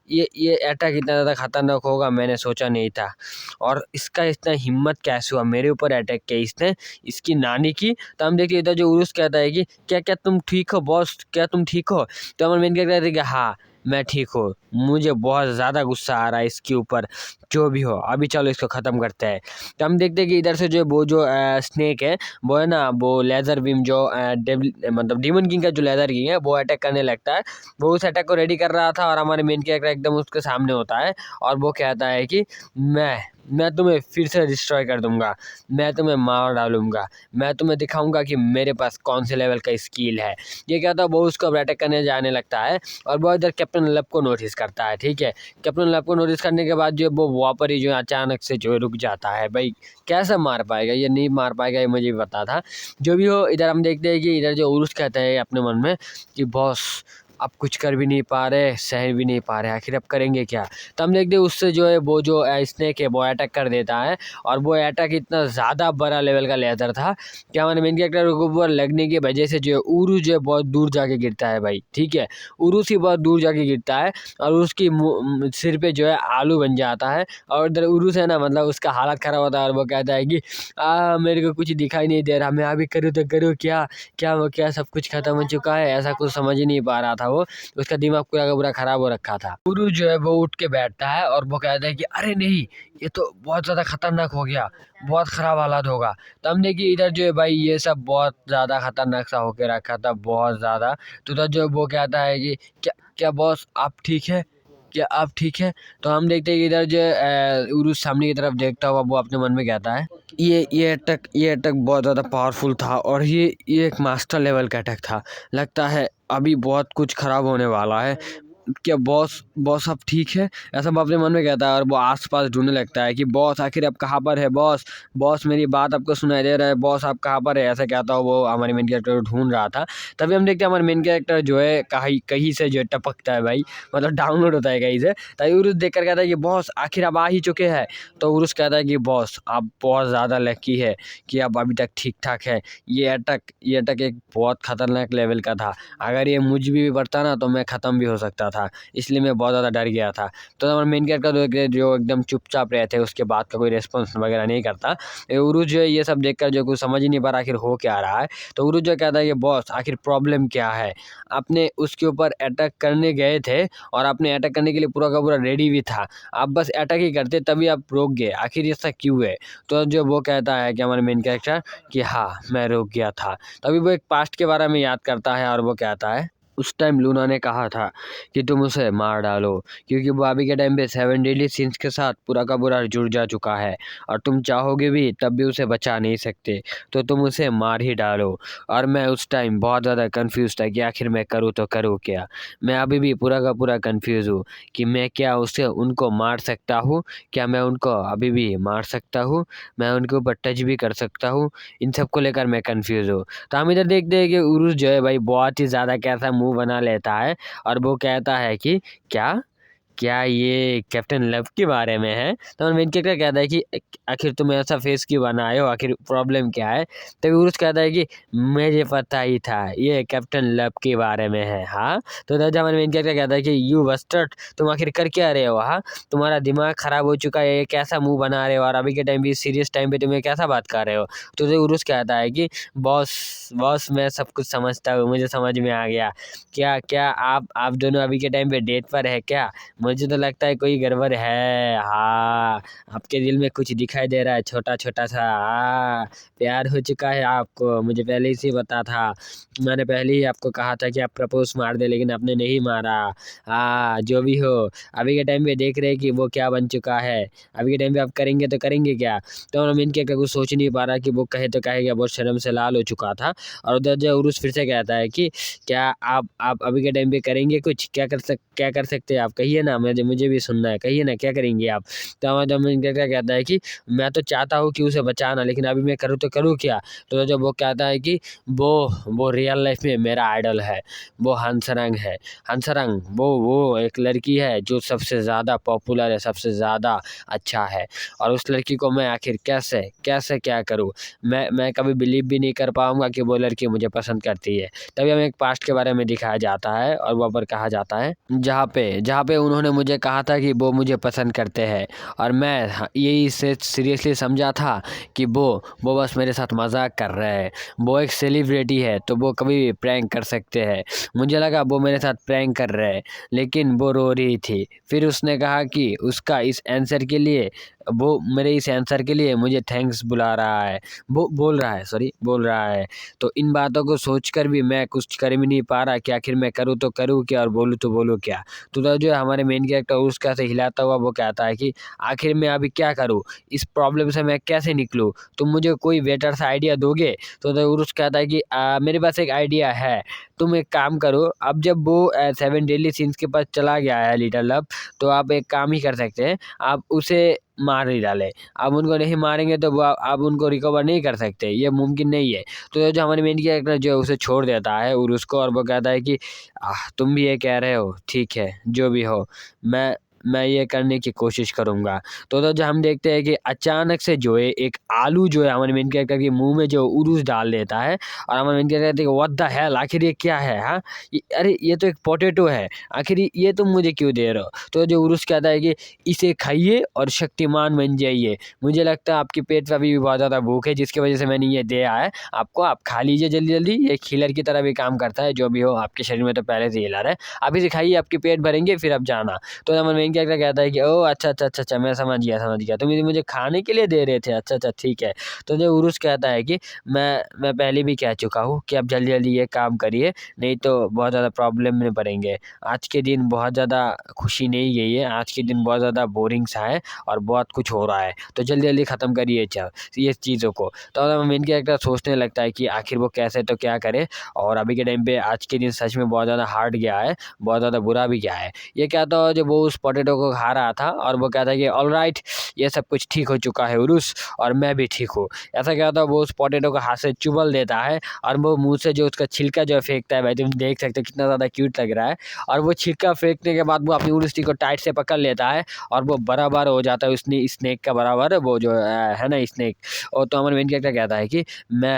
ये अटैक इतना ज़्यादा खतरनाक होगा मैंने सोचा नहीं था और इसका इतना हिम्मत कैसे हुआ मेरे ऊपर अटैक किया इसने, इसकी नानी की। तो हम देखिए इधर जो उरुस कहता है कि क्या क्या तुम ठीक हो बॉस, क्या तुम ठीक हो। तो हमारे मेन कैरेक्टर कहते हैं कि हाँ मैं ठीक हूँ, मुझे बहुत ज़्यादा गुस्सा आ रहा है इसके ऊपर, जो भी हो अभी चलो इसको ख़त्म करते हैं। तो हम देखते हैं कि इधर से जो वो जो स्नेक है वो है ना, वो लेज़र बीम जो मतलब डीमन किंग का जो लेज़र किंग है वो अटैक करने लगता है। वो उस अटैक को रेडी कर रहा था और हमारे मेन कैरेक्टर एकदम उसके सामने होता है और वो कहता है कि मैं तुम्हें फिर से डिस्ट्रॉय कर दूंगा, मैं तुम्हें मार डालूंगा, मैं तुम्हें दिखाऊंगा कि मेरे पास कौन से लेवल का स्किल है। ये कहता है वो उसको अटैक करने जाने लगता है और वो इधर कैप्टन लब को नोटिस करता है। ठीक है, कैप्टन लब को नोटिस करने के बाद जो वो वहाँ पर ही जो अचानक से जो रुक जाता है। भाई कैसे मार पाएगा, ये नहीं मार पाएगा, ये मुझे भी पता था। जो भी हो इधर हम देखते हैं कि इधर जो उरुस कहता है अपने मन में कि बॉस अब कुछ कर भी नहीं पा रहे, सह भी नहीं पा रहे, आखिर अब करेंगे क्या। तो हम देखते हैं उससे जो है वो जो स्नेक है वो अटैक कर देता है और वो अटैक इतना ज़्यादा बड़ा लेवल का लेज़र था कि हमारे मेन कैरेक्टर के ऊपर लगने की वजह से जो है उरुस जो है बहुत दूर जाके गिरता है भाई। ठीक है, उरुस ही बहुत दूर जाके गिरता है और उसकी सिर पे जो है आलू बन जाता है और इधर उरुस है ना, मतलब उसका हालत ख़राब होता है और वो कहता है कि मेरे को कुछ दिखाई नहीं दे रहा, मैं अभी करूँ तो करूँ क्या, क्या सब कुछ खत्म हो चुका है, ऐसा कुछ समझ ही नहीं पा रहा था वो, उसका दिमाग पूरा का पूरा खराब हो रखा था। गुरु जो है वो उठ के बैठता है और वो कहता है कि अरे नहीं, ये तो बहुत ज़्यादा खतरनाक हो गया, बहुत ख़राब हालात होगा। तो हम देखिए इधर जो है भाई ये सब बहुत ज़्यादा खतरनाक सा होके रखा था, बहुत ज़्यादा। तो इधर जो वो कहता है कि क्या क्या बॉस आप ठीक है, क्या आप ठीक है। तो हम देखते हैं कि इधर जो उरुस सामने की तरफ देखता हुआ वो अपने मन में कहता है ये अटैक बहुत ज़्यादा पावरफुल था और ये एक मास्टर लेवल का अटैक था, लगता है अभी बहुत कुछ ख़राब होने वाला है। क्या बॉस आप ठीक है, ऐसा वो अपने मन में कहता है और वो आसपास ढूंढने लगता है कि बॉस आखिर आप कहाँ पर है, बॉस मेरी बात आपको सुनाई दे रहा है, बॉस आप कहाँ पर है, ऐसा कहता हो वो हमारे मेन कैरेक्टर को ढूंढ रहा था। तभी हम देखते हैं हमारे मेन कैरेक्टर जो है कहीं कहीं से जो है टपकता है भाई, मतलब डाउनलोड होता है कहीं से। तभी उरुस देख कर कहता है कि बॉस आखिर आप आ ही चुके हैं। तो उरुस कहता है कि बॉस आप बहुत ज़्यादा लकी है कि आप अभी तक ठीक ठाक है, ये अटैक एक बहुत खतरनाक लेवल का था, अगर ये मुझ भी बढ़ता ना तो मैं ख़त्म भी हो सकता था। था, इसलिए मैं बहुत ज़्यादा डर गया था। तो हमारा मेन कैरेक्टर जो एकदम चुपचाप रहते हैं, उसके बात का कोई रिस्पॉन्स वगैरह नहीं करता। उरुस जो है ये सब देखकर जो कुछ समझ ही नहीं पा रहा आखिर हो क्या रहा है। तो उरुस जो कहता है कि बॉस आखिर प्रॉब्लम क्या है, आपने उसके ऊपर अटैक करने गए थे और आपने अटैक करने के लिए पूरा का पूरा रेडी भी था, आप बस अटैक ही करते तभी आप रुक गए, आखिर ऐसा क्यों है। तो जो वो कहता है कि हमारे मेन कैरेक्टर कि हाँ मैं रुक गया था। तभी वो एक पास्ट के बारे में याद करता है और वो कहता है उस टाइम लूना ने कहा था कि तुम उसे मार डालो, क्योंकि वो अभी के टाइम पे 7 डेडली सिंस के साथ पूरा का पूरा जुड़ जा चुका है और तुम चाहोगे भी तब भी उसे बचा नहीं सकते, तो तुम उसे मार ही डालो। और मैं उस टाइम बहुत ज़्यादा कंफ्यूज था कि आखिर मैं करूँ तो करूँ क्या। मैं अभी भी पूरा का पूरा कंफ्यूज हूँ कि मैं क्या उसे उनको मार सकता हूँ, क्या मैं उनको अभी भी मार सकता हूँ, मैं उनके ऊपर टच भी कर सकता हूँ, इन सब को लेकर मैं कंफ्यूज हूँ। तो हम इधर देखते हैं कि उरुस जो है भाई बहुत ही ज़्यादा कैसा मुंह बना लेता है और वो कहता है कि क्या क्या ये कैप्टन लव के बारे में है। तो मेन कैरेक्टर कहता है कि आखिर तुम ऐसा फेस क्यों बनाए हो, आखिर प्रॉब्लम क्या है। तभी उरुस कहता है कि मुझे पता ही था ये कैप्टन लव के बारे में है। हाँ तो जब हमारे मेन कैरेक्टर कहता है कि यू बस्टर्ड, तुम आखिर कर क्या रहे हो, हाँ तुम्हारा दिमाग खराब हो चुका है, ये कैसा मुंह बना रहे हो और अभी के टाइम भी सीरियस टाइम पे तुम्हें कैसा बात कर रहे हो। तो उरुस कहता है कि बॉस बॉस मैं सब कुछ समझता हूँ, मुझे समझ में आ गया। क्या क्या आप दोनों अभी के टाइम पे डेट पर है क्या, मुझे तो लगता है कोई गड़बड़ है। हाँ आपके दिल में कुछ दिखाई दे रहा है छोटा छोटा सा। हाँ प्यार हो चुका है आपको, मुझे पहले ही से पता था, मैंने पहले ही आपको कहा था कि आप प्रपोज मार दे, लेकिन आपने नहीं मारा। हाँ जो भी हो, अभी के टाइम पे देख रहे हैं कि वो क्या बन चुका है, अभी के टाइम पे आप करेंगे तो करेंगे क्या। तो रमीन के कुछ सोच नहीं पा रहा कि वो कहे तो कहेगा, बहुत शर्म से लाल हो चुका था। और उधर जो उरुस फिर से कहता है कि क्या आप अभी के टाइम पे करेंगे कुछ, क्या कर सकते हैं आप, कहिए ना, मुझे भी सुनना है, कहिए ना क्या करेंगे आप। तो हमारा रमीन क्या कहता है कि मैं तो चाहता हूँ कि उसे बचाना, लेकिन अभी मैं करूँ तो करूँ क्या। तो जब वो कहता है कि वो रियल लाइफ में मेरा आइडल है, वो हंसरंग है। हंसरंग वो एक लड़की है जो सबसे ज़्यादा पॉपुलर है, सबसे ज़्यादा अच्छा है, और उस लड़की को मैं आखिर कैसे कैसे क्या करूँ। मैं कभी बिलीव भी नहीं कर पाऊँगा कि वो लड़की मुझे पसंद करती है। तभी हमें एक पास्ट के बारे में दिखाया जाता है और वहाँ पर कहा जाता है जहाँ पे उन्होंने मुझे कहा था कि वो मुझे पसंद करते हैं, और मैं यही से सीरियसली समझा था कि वो बस मेरे साथ मजाक कर रहे हैं। वो एक सेलिब्रिटी है तो वो कभी भी प्रैंक कर सकते हैं। मुझे लगा वो मेरे साथ प्रैंक कर रहे हैं, लेकिन वो रो रही थी। फिर उसने कहा कि उसका इस आंसर के लिए, वो मेरे इस आंसर के लिए मुझे थैंक्स बुला रहा है, वो बोल रहा है। तो इन बातों को सोचकर भी मैं कुछ कर भी नहीं पा रहा कि आखिर मैं करूँ तो करूँ क्या और बोलूँ तो बोलूँ क्या। तो जो हमारे मेन कैरेक्टर उसका से हिलाता हुआ वो कहता है कि आखिर मैं अभी क्या करूँ, इस प्रॉब्लम से मैं कैसे निकलूँ, तुम मुझे कोई बेटर सा आइडिया दोगे। तो उरुस कहता है कि मेरे पास एक आइडिया है, तुम एक काम करो, अब जब वो 7 डेडली सिंस के पास चला गया है लिटिल लव, तो आप एक काम ही कर सकते हैं, आप उसे मार ही डाले। आप उनको नहीं मारेंगे तो वो आप उनको रिकवर नहीं कर सकते, ये मुमकिन नहीं है। तो जो हमारे मेन कैरेक्टर जो है उसे छोड़ देता है और उसको, और वो कहता है कि तुम भी ये कह रहे हो, ठीक है जो भी हो, मैं ये करने की कोशिश करूँगा। तो जो हम देखते हैं कि अचानक से जो है एक आलू जो है हमारे मेन कैरेक्टर के मुंह में जो उरुस डाल देता है, और हमारे मेन कैरेक्टर कहते हैं व्हाट द हेल, आखिर ये क्या है। हाँ अरे ये तो एक पोटैटो है, आखिर ये तुम मुझे क्यों दे रहे हो। तो जो उरुस कहता है कि इसे खाइए और शक्तिमान बन जाइए, मुझे लगता है आपके पेट में अभी भी बहुत ज़्यादा भूख है, जिसकी वजह से मैंने ये दिया है आपको, आप खा लीजिए जल्दी जल्दी। ये हीलर की तरह भी काम करता है, जो भी हो आपके शरीर में तो पहले से हीलर है, आप इसे खाइए, आपके पेट भरेंगे फिर आप जाना। तो हमारा मेन कैरेक्टर कहता है कि ओ अच्छा मैं समझ गया, तुम ये मुझे खाने के लिए दे रहे थे, अच्छा ठीक है। तो जो उरुस कहता है कि मैं पहले भी कह चुका हूँ कि आप जल्दी जल्दी ये काम करिए, नहीं तो बहुत ज़्यादा प्रॉब्लम में पड़ेंगे। आज के दिन बहुत ज़्यादा खुशी नहीं गई है, आज के दिन बहुत ज़्यादा बोरिंग सा है और बहुत कुछ हो रहा है, तो जल्दी जल्दी ख़त्म करिए ये चीज़ों को। तो मेन कैरेक्टर सोचने लगता है कि आखिर वो कैसे तो क्या करे, और अभी के टाइम पे आज के दिन सच में बहुत ज़्यादा हार्ड गया है, बहुत ज़्यादा बुरा भी गया है। ये कहता हो जब वो उस पोटैटो को खा रहा था और वो कहता है कि ऑलराइट, ये सब कुछ ठीक हो चुका है उरुस, और मैं भी ठीक हूँ। ऐसा क्या होता है, वो उस पोटैटो को हाथ से चुबल देता है और वो मुँह से जो उसका छिलका जो फेंकता है, भाई तुम देख सकते हो कितना ज़्यादा क्यूट लग रहा है। और वो छिलका फेंकने के बाद वो अपनी उरुस को टाइट से पकड़ लेता है और वो बराबर हो जाता है उसने स्नेक का बराबर, वो जो है ना स्नेक। और तो हमारा मेन कैरेक्टर कहता है कि मैं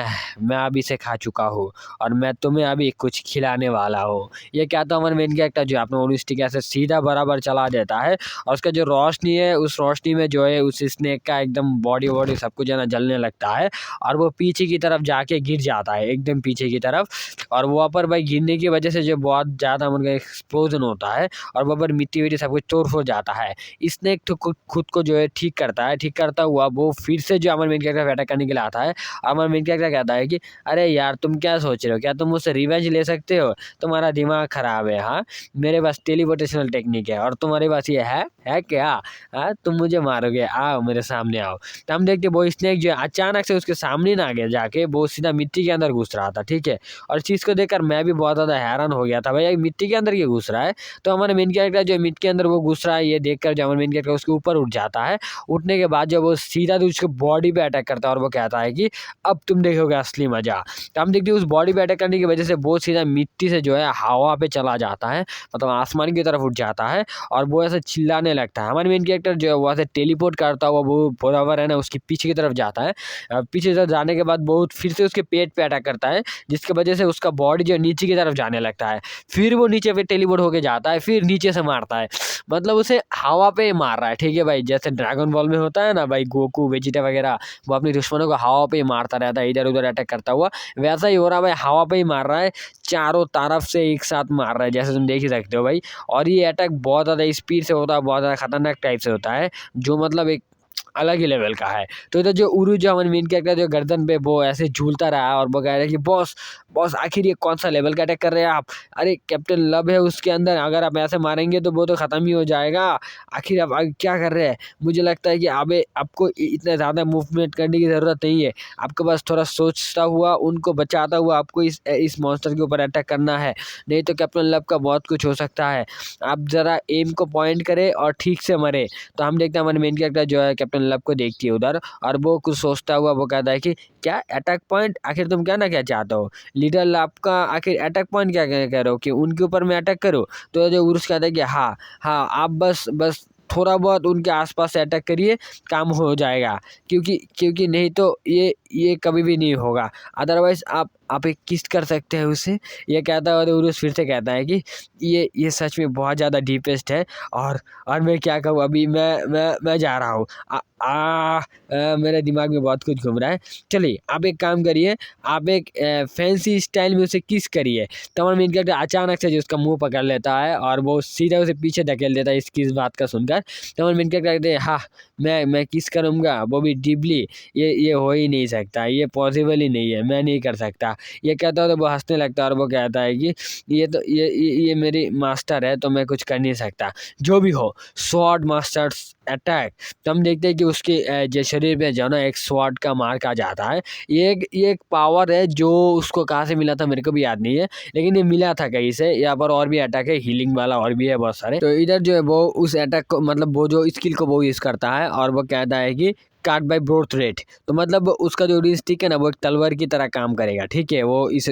अभी इसे खा चुका हूँ और मैं तुम्हें अभी कुछ खिलाने वाला हूँ। ये क्या था, हमारा मेन कैरेक्टर जो अपने उरुस्टिक ऐसे सीधा बराबर चला देता है और उसका जो रोशनी है उस रोशनी में जो है उस स्नेक का एकदम बॉडी सब कुछ है ना जलने लगता है और वो पीछे की तरफ जाके गिर जाता है, एकदम पीछे की तरफ। और वहाँ पर भाई गिरने की वजह से जो बहुत ज़्यादा उनका एक्सप्लोजन होता है और वहाँ पर मिट्टी विट्टी सब कुछ तोड़ फोड़ जाता है। स्नेक तो खुद को जो है ठीक करता है, ठीक करता हुआ वो फिर से जो हमारे मेन कैरेक्टर अटैक करने के लिए आता है। हमारा मेन कैरेक्टर कहता है कि अरे यार तुम क्या सोच रहे हो, क्या तुम मुझसे रिवेंज ले सकते हो, तुम्हारा दिमाग खराब है। हाँ, मेरे पास टेलीपोर्टेशनल टेक्निक है और तुम्हारे पास ये है क्या? हाँ, तुम मुझे मारोगे, आओ मेरे सामने आओ। तो हम देखते वो स्नेक जो है अचानक से उसके सामने ना आगे जाके वो सीधा मिट्टी के अंदर घुस रहा था, ठीक है। और इस चीज़ को देखकर मैं भी बहुत ज़्यादा हैरान हो गया था, भाई मिट्टी के अंदर ये घुस रहा है। तो हमारे मेन कैरेक्टर जो मिट्टी के अंदर वो घुस रहा है ये देखकर जो हमारे मेन कैरेक्टर उसके ऊपर उठ जाता है। उठने के बाद जब वो सीधा तो उसके बॉडी पे अटैक करता है और वो कहता है कि अब तुम देखोगे असली मजा। तो हम देखते हैं उस बॉडी पे अटैक करने की वजह से वो सीधा मिट्टी से जो है हवा पे चला जाता है, मतलब आसमान की तरफ उठ जाता है और वो ऐसे चिल्लाने लगता है। हमारे मेन कैरेक्टर जो है वो ऐसे टेलीपोर्ट करता हुआ वो बराबर है ना उसकी पीछे की तरफ जाता है। पीछे की तरफ जाने के बाद वो फिर से उसके पेट पे अटैक करता है, जिसकी वजह से उसका बॉडी जो नीचे की तरफ जाने लगता है। फिर वो नीचे पे टेलीपोर्ट होके जाता है, फिर नीचे से मारता है, मतलब उसे हवा पे मार रहा है, ठीक है भाई। जैसे ड्रैगन बॉल में होता है ना भाई, गोकू वेजिटा वगैरह वो अपने दुश्मनों को हवा पे ही मारता रहता है, इधर उधर अटैक करता हुआ, वैसा ही हो रहा है भाई, हवा पे ही मार रहा है, चारों तरफ से एक साथ मार रहा है, जैसे तुम देख ही सकते हो भाई। और ये अटैक बहुत ज़्यादा स्पीड से होता है, बहुत ज़्यादा खतरनाक टाइप से होता है, जो मतलब एक अलग ही लेवल का है। तो इधर जो उरु जो हमारे मेन कैरेक्टर जो गर्दन पे वो ऐसे झूलता रहा और वो कह रहा है कि बॉस बॉस आखिर ये कौन सा लेवल का अटैक कर रहे हैं आप? अरे कैप्टन लब है उसके अंदर, अगर आप ऐसे मारेंगे तो वो तो ख़त्म ही हो जाएगा। आखिर आप क्या कर रहे हैं? मुझे लगता है कि अबे आपको इतना ज़्यादा मूवमेंट करने की ज़रूरत नहीं है, आपके पास थोड़ा सोचता हुआ उनको बचाता हुआ आपको इस मॉन्स्टर के ऊपर अटैक करना है, नहीं तो कैप्टन लब का बहुत कुछ हो सकता है। आप ज़रा एम को पॉइंट करें और ठीक से मरे। तो हम देखते हैं हमारे मेन कैरेक्टर जो है कैप्टन लब को देखती है उधर और वो कुछ सोचता हुआ वो कहता है कि क्या अटैक पॉइंट, आखिर तुम क्या चाहते हो लीडर लब का, आखिर अटैक पॉइंट क्या कह रहे हो कि उनके ऊपर मैं अटैक करूँ? तो जो उरुस कहता है कि हाँ हाँ, आप बस थोड़ा बहुत उनके आसपास से अटैक करिए, काम हो जाएगा, क्योंकि नहीं तो ये कभी भी नहीं होगा, अदरवाइज आप एक किस कर सकते हैं उसे। ये कहता है और उरुस फिर से कहता है कि ये सच में बहुत ज़्यादा डीपेस्ट है और मैं क्या कहूँ, अभी मैं जा रहा हूँ। मेरे दिमाग में बहुत कुछ घूम रहा है। चलिए आप एक काम करिए, आप एक फैंसी स्टाइल में उसे किस करिए। तो हमारा मेन कैरेक्टर अचानक से जो उसका मुंह पकड़ लेता है और वो सीधा उसे पीछे धकेल देता है इसकी इस बात का सुनकर। तो हमारा मेन कैरेक्टर कहते हैं हाँ मैं किस करूँगा, वो भी डीपली, ये हो ही नहीं सकता, ये पॉसिबल ही नहीं है, मैं नहीं कर सकता। ये कहता है तो वो हंसने लगता है और वो कहता है कि ये मेरी मास्टर है तो मैं कुछ कर नहीं सकता, जो भी हो स्वॉर्ड मास्टर्स अटैक। तो हम देखते हैं कि उसके जो शरीर पे जो ना एक स्वॉर्ड का मार्क आ जाता है। ये एक पावर है जो उसको कहाँ से मिला था मेरे को भी याद नहीं है, लेकिन ये मिला था कहीं से। यहाँ पर और भी अटैक है, हीलिंग वाला और भी है बहुत सारे। तो इधर जो है वो उस अटैक को, मतलब वो जो स्किल को वो यूज़ करता है और वो कहता है कि काट बाय ब्रोथ रेट। तो मतलब उसका जो रिस्टिक है ना वो एक तलवार की तरह काम करेगा, ठीक है। वो इस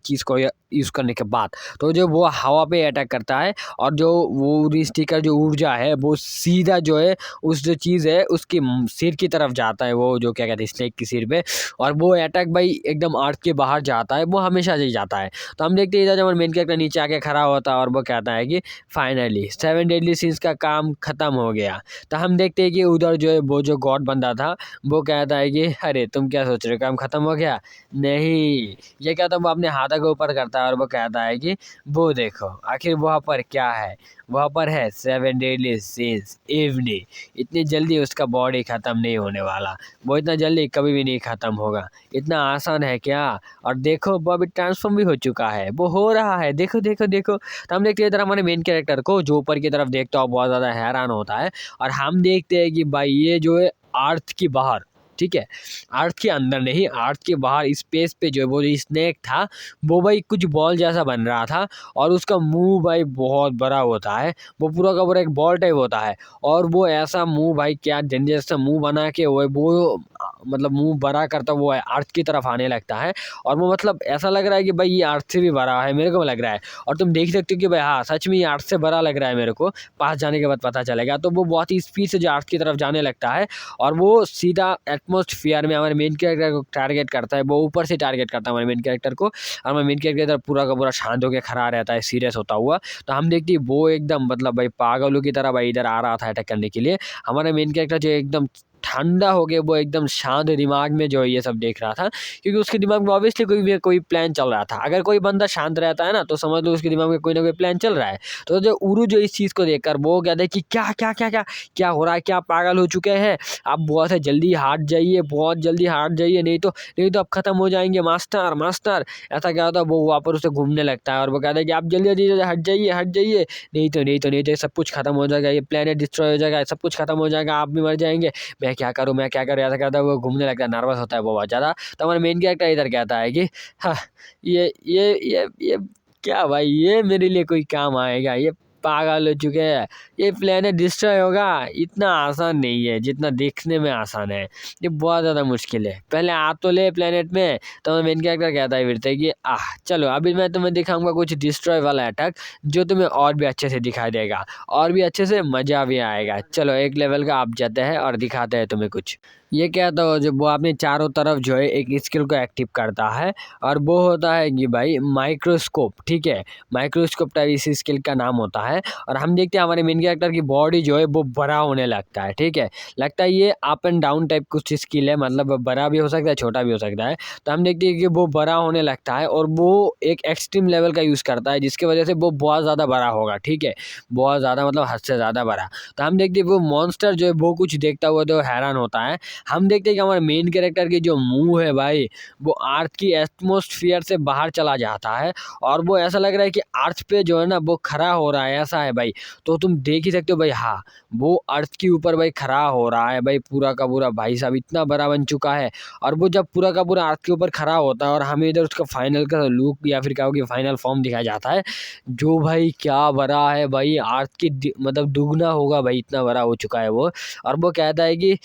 चीज़ को यूज़ करने के बाद तो जो वो हवा पे अटैक करता है और जो वो रिस्टिक का जो ऊर्जा है वो सीधा जो है उस जो चीज़ है उसकी सिर की तरफ जाता है, वो जो क्या कहते हैं स्नेक की सिर पे, और वो अटैक भाई एकदम अर्थ के बाहर जाता है, वो हमेशा से जाता है। तो हम देखते हैं इधर जब मेन कैरेक्टर नीचे आके खड़ा होता है और वो कहता है कि फाइनली 7 डेडली सिंस का काम खत्म हो गया। तो हम देखते हैं कि उधर जो है वो जो गॉड बंदा था वो कहता है कि अरे तुम क्या सोच रहे हो, काम खत्म हो गया? नहीं, ये कहता है वो अपने हाथों के ऊपर करता है और वो कहता है कि वो देखो आखिर वहाँ पर क्या है, वहाँ पर है 7 डेडली सिंस इवनिंग। इतनी जल्दी उसका बॉडी ख़त्म नहीं होने वाला, वो इतना जल्दी कभी भी नहीं ख़त्म होगा, इतना आसान है क्या? और देखो वो अभी ट्रांसफॉर्म भी हो चुका है, वो हो रहा है, देखो देखो देखो। तो हम देखते हैं इधर हमारे मेन कैरेक्टर को जो ऊपर की तरफ देखता हो बहुत ज़्यादा हैरान होता है और हम देखते हैं कि भाई ये जो है अर्थ की बाहर, ठीक है। अर्थ के अंदर नहीं, अर्थ के बाहर स्पेस पे जो है वो स्नेक था वो भाई कुछ बॉल जैसा बन रहा था, और उसका मुंह भाई बहुत बड़ा होता है, वो पूरा का पूरा एक बॉल टाइप होता है। और वो ऐसा मुंह भाई क्या डेंजरस सा मुंह बना के वो मतलब मुंह बड़ा करता वो अर्थ की तरफ आने लगता है। और वो मतलब ऐसा लग रहा है कि भाई ये अर्थ से भी बड़ा है, मेरे को लग रहा है। और तुम देख सकते हो कि भाई हाँ सच में ये अर्थ से बड़ा लग रहा है मेरे को, पास जाने के बाद पता चलेगा। तो वो बहुत ही स्पीड से जो अर्थ की तरफ जाने लगता है, और वो सीधा एटमॉस्फेयर में हमारे मेन कैरेक्टर को टारगेट करता है, वो ऊपर से टारगेट करता है हमारे मेन कैरेक्टर को। और हमारे मेन कैरेक्टर पूरा का पूरा शांत होकर खड़ा रहता है, सीरियस होता हुआ। तो हम देखते हैं वो एकदम मतलब भाई पागलों की तरह भाई इधर आ रहा था अटैक करने के लिए। हमारा मेन कैरेक्टर जो एकदम ठंडा हो गया, वो एकदम शांत दिमाग में जो ये सब देख रहा था, क्योंकि उसके दिमाग में ऑब्वियसली कोई प्लान चल रहा था। अगर कोई बंदा शांत रहता है ना तो समझ लो उसके दिमाग में कोई ना कोई प्लान चल रहा है। तो जो उरू जो इस चीज़ को देखकर वो कहता है कि क्या क्या क्या क्या क्या हो रहा है, क्या पागल हो चुके हैं आप, बहुत है जल्दी हट जाइए, बहुत जल्दी हट जाइए, नहीं तो अब खत्म हो जाएंगे मास्टर मास्टर। ऐसा क्या होता है, वो वहाँ पर उसे घूमने लगता है और वो कहता है कि आप जल्दी जल्दी हट जाइए, नहीं तो सब कुछ खत्म हो जाएगा, ये प्लेनेट डिस्ट्रॉय हो जाएगा, सब कुछ खत्म हो जाएगा, आप भी मर जाएंगे, मैं क्या करूँ ऐसा कहता है। वो घूमने लगता है, नर्वस होता है वो बहुत ज़्यादा। तो हमारा मेन कैरेक्टर इधर कहता है कि हाँ ये क्या भाई, ये मेरे लिए कोई काम आएगा, ये पागल हो चुके हैं, ये प्लेनेट डिस्ट्रॉय होगा, इतना आसान नहीं है जितना देखने में आसान है, ये बहुत ज़्यादा मुश्किल है, पहले आ तो ले प्लेनेट में। तो मेन कैरेक्टर कहता है फिर से कि चलो अभी मैं तुम्हें दिखाऊंगा कुछ डिस्ट्रॉय वाला अटैक जो तुम्हें और भी अच्छे से दिखाई देगा, और भी अच्छे से मज़ा भी आएगा। चलो एक लेवल का आप जाते हैं और दिखाते हैं तुम्हें कुछ। ये कहता हो जब वो अपने चारों तरफ जो है एक स्किल को एक्टिव करता है, और वो होता है कि भाई माइक्रोस्कोप, ठीक है। माइक्रोस्कोप टाइप इस स्किल का नाम होता है। और हम देखते हैं हमारे मेन कैरेक्टर की बॉडी जो है वो बड़ा होने लगता है, ठीक है। लगता है ये अप एंड डाउन टाइप कुछ स्किल है, मतलब बड़ा भी हो सकता है छोटा भी हो सकता है। तो हम देखते हैं कि वो बड़ा होने लगता है और वो एक एक्सट्रीम लेवल का यूज़ करता है, जिसकी वजह से वो बहुत ज़्यादा बड़ा होगा, ठीक है। बहुत ज़्यादा मतलब हद से ज़्यादा बड़ा। तो हम देखते हैं वो मॉन्स्टर जो है वो कुछ देखता हुआ तो हैरान होता है। हम देखते हैं कि हमारे मेन कैरेक्टर की जो मुंह है भाई, वो अर्थ की एटमॉस्फेयर से बाहर चला जाता है, और वो ऐसा लग रहा है कि अर्थ पे जो है ना वो खड़ा हो रहा है, ऐसा है भाई। तो तुम देख ही सकते हो भाई, हाँ वो अर्थ के ऊपर भाई खड़ा हो रहा है भाई, पूरा का पूरा भाई साहब इतना बड़ा बन चुका है। और वो जब पूरा का पूरा अर्थ के ऊपर खड़ा होता है और हमें इधर उसका फाइनल का लुक या फिर कहो कि फाइनल फॉर्म दिखाया जाता है, जो भाई क्या बड़ा है भाई, अर्थ की मतलब दुगना होगा भाई, इतना बड़ा हो चुका है वो। और वो कहता है कि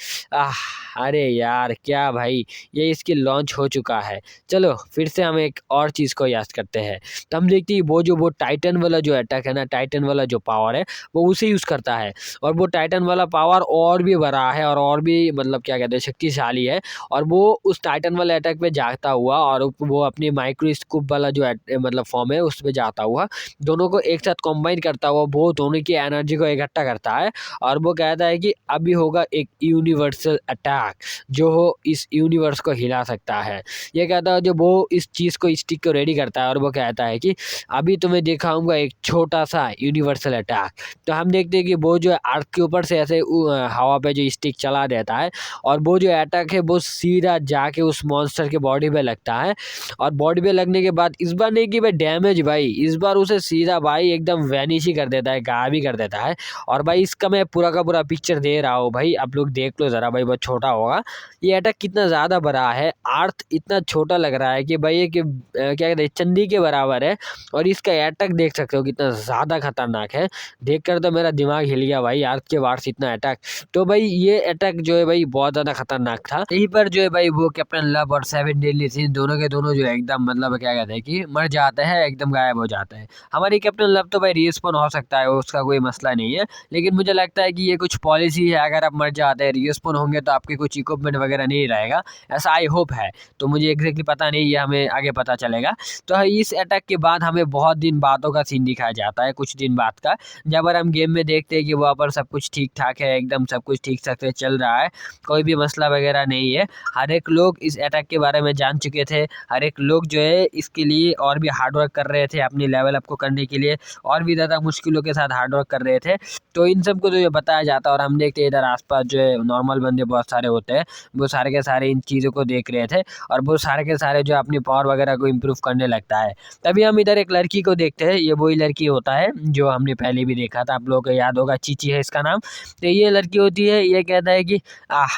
अरे यार क्या भाई, ये इसकी लॉन्च हो चुका है, चलो फिर से हम एक और चीज़ को याद करते हैं। तो हम देखते हैं वो टाइटन वाला जो अटैक है ना, टाइटन वाला जो पावर है वो उसे यूज़ करता है। और वो टाइटन वाला पावर और भी बड़ा है और भी मतलब क्या कहते हैं शक्तिशाली है। और वो उस टाइटन वाले अटैक पे जाता हुआ, और वो अपनी माइक्रोस्कोप वाला जो मतलब फॉर्म है उस पर जाता हुआ, दोनों को एक साथ कंबाइन करता हुआ वो दोनों की एनर्जी को इकट्ठा करता है। और वो कहता है कि अभी होगा एक यूनिवर्सल अटैक जो हो इस यूनिवर्स को हिला सकता है। ये कहता है जो वो इस चीज़ को स्टिक को रेडी करता है, और वो कहता है कि अभी तुम्हें दिखाऊंगा एक छोटा सा यूनिवर्सल अटैक। तो हम देखते हैं कि वो जो है अर्थ के ऊपर से ऐसे हवा पे जो स्टिक चला देता है, और वो जो अटैक है वो सीधा जाके उस मॉन्स्टर के बॉडी पे लगता है। और बॉडी पे लगने के बाद इस बार नहीं कि भाई डैमेज, भाई इस बार उसे सीधा भाई एकदम वैनिश ही कर देता है, गायब ही कर देता है। और भाई इसका मैं पूरा का पूरा पिक्चर दे रहा हूँ भाई, आप लोग देख लो ज़रा भाई, बहुत छोटा होगा। ये अटैक कितना ज़्यादा बड़ा है, अर्थ इतना छोटा लग रहा है कि भाई ये कि क्या कहते हैं चंदी के बराबर है। और इसका अटैक देख सकते हो कितना ज़्यादा खतरनाक है, देखकर तो मेरा दिमाग हिल गया भाई, अर्थ के बाहर से इतना अटैक। तो भाई ये अटैक जो है भाई बहुत ज़्यादा खतरनाक था। यहीं पर जो है भाई वो कैप्टन लव और 7 डेडली सिंस दोनों के दोनों जो है एकदम मतलब क्या कहते हैं कि मर जाते हैं, एकदम गायब हो जाते हैं। हमारी कैप्टन लव तो भाई रिस्पॉन हो सकता है, उसका कोई मसला नहीं है, लेकिन मुझे लगता है कि ये कुछ पॉलिसी है, अगर आप मर जाते हैं रिस्पॉन होंगे तो आपके कुछ इक्विपमेंट वगैरह नहीं रहेगा, ऐसा आई होप है। तो मुझे एग्जैक्टली पता नहीं, ये हमें आगे पता चलेगा। तो इस अटैक के बाद हमें बहुत दिन बातों का सीन दिखाया जाता है, कुछ दिन बाद का, जहाँ पर हम गेम में देखते हैं कि वहाँ पर सब कुछ ठीक ठाक है, एकदम सब कुछ ठीक ठाक से चल रहा है, कोई भी मसला वगैरह नहीं है। हर एक लोग इस अटैक के बारे में जान चुके थे, हर एक लोग जो है इसके लिए और भी हार्डवर्क कर रहे थे अपनी लेवल अप को करने के लिए, और भी ज़्यादा मुश्किलों के साथ हार्डवर्क कर रहे थे। तो इन सबको जो बताया जाता है, और हम देखते हैं इधर आसपास जो है नॉर्मल बंदे बहुत सारे होते हैं, वो सारे के सारे इन चीज़ों को देख रहे थे, और वो सारे के सारे जो अपनी पावर वगैरह को इम्प्रूव करने लगता है। तभी हम इधर एक लड़की को देखते हैं, ये वही लड़की होता है जो हमने पहले भी देखा था, आप लोगों को याद होगा, चीची है इसका नाम। तो ये लड़की होती है, ये कहता है कि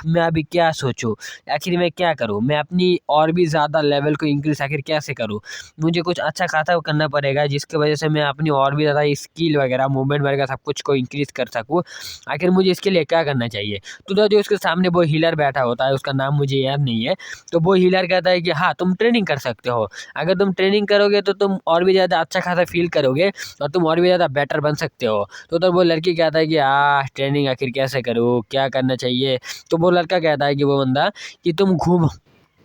मैं अभी क्या सोचूं, आखिर मैं क्या करूं, मैं अपनी और भी ज़्यादा लेवल को इंक्रीज आखिर कैसे करूं, मुझे कुछ अच्छा खासा करना पड़ेगा जिसकी वजह से मैं अपनी और भी ज़्यादा स्किल वगैरह, मूवमेंट वगैरह सब कुछ को इंक्रीज कर सकूँ। आखिर मुझे इसके लिए क्या करना चाहिए। तो जो उसके सामने वो हीलर बैठा होता है, उसका नाम मुझे याद नहीं है, तो वो हीलर कहता है कि हाँ तुम ट्रेनिंग कर सकते हो, अगर तुम ट्रेनिंग करोगे तो तुम और भी ज़्यादा अच्छा खासा फील करोगे और तुम और भी ज़्यादा बेटर बन सकते हो। तो वो लड़की कहता है कि ट्रेनिंग आखिर कैसे करूँ, क्या करना चाहिए। तो वो लड़का कहता है कि वो बंदा कि तुम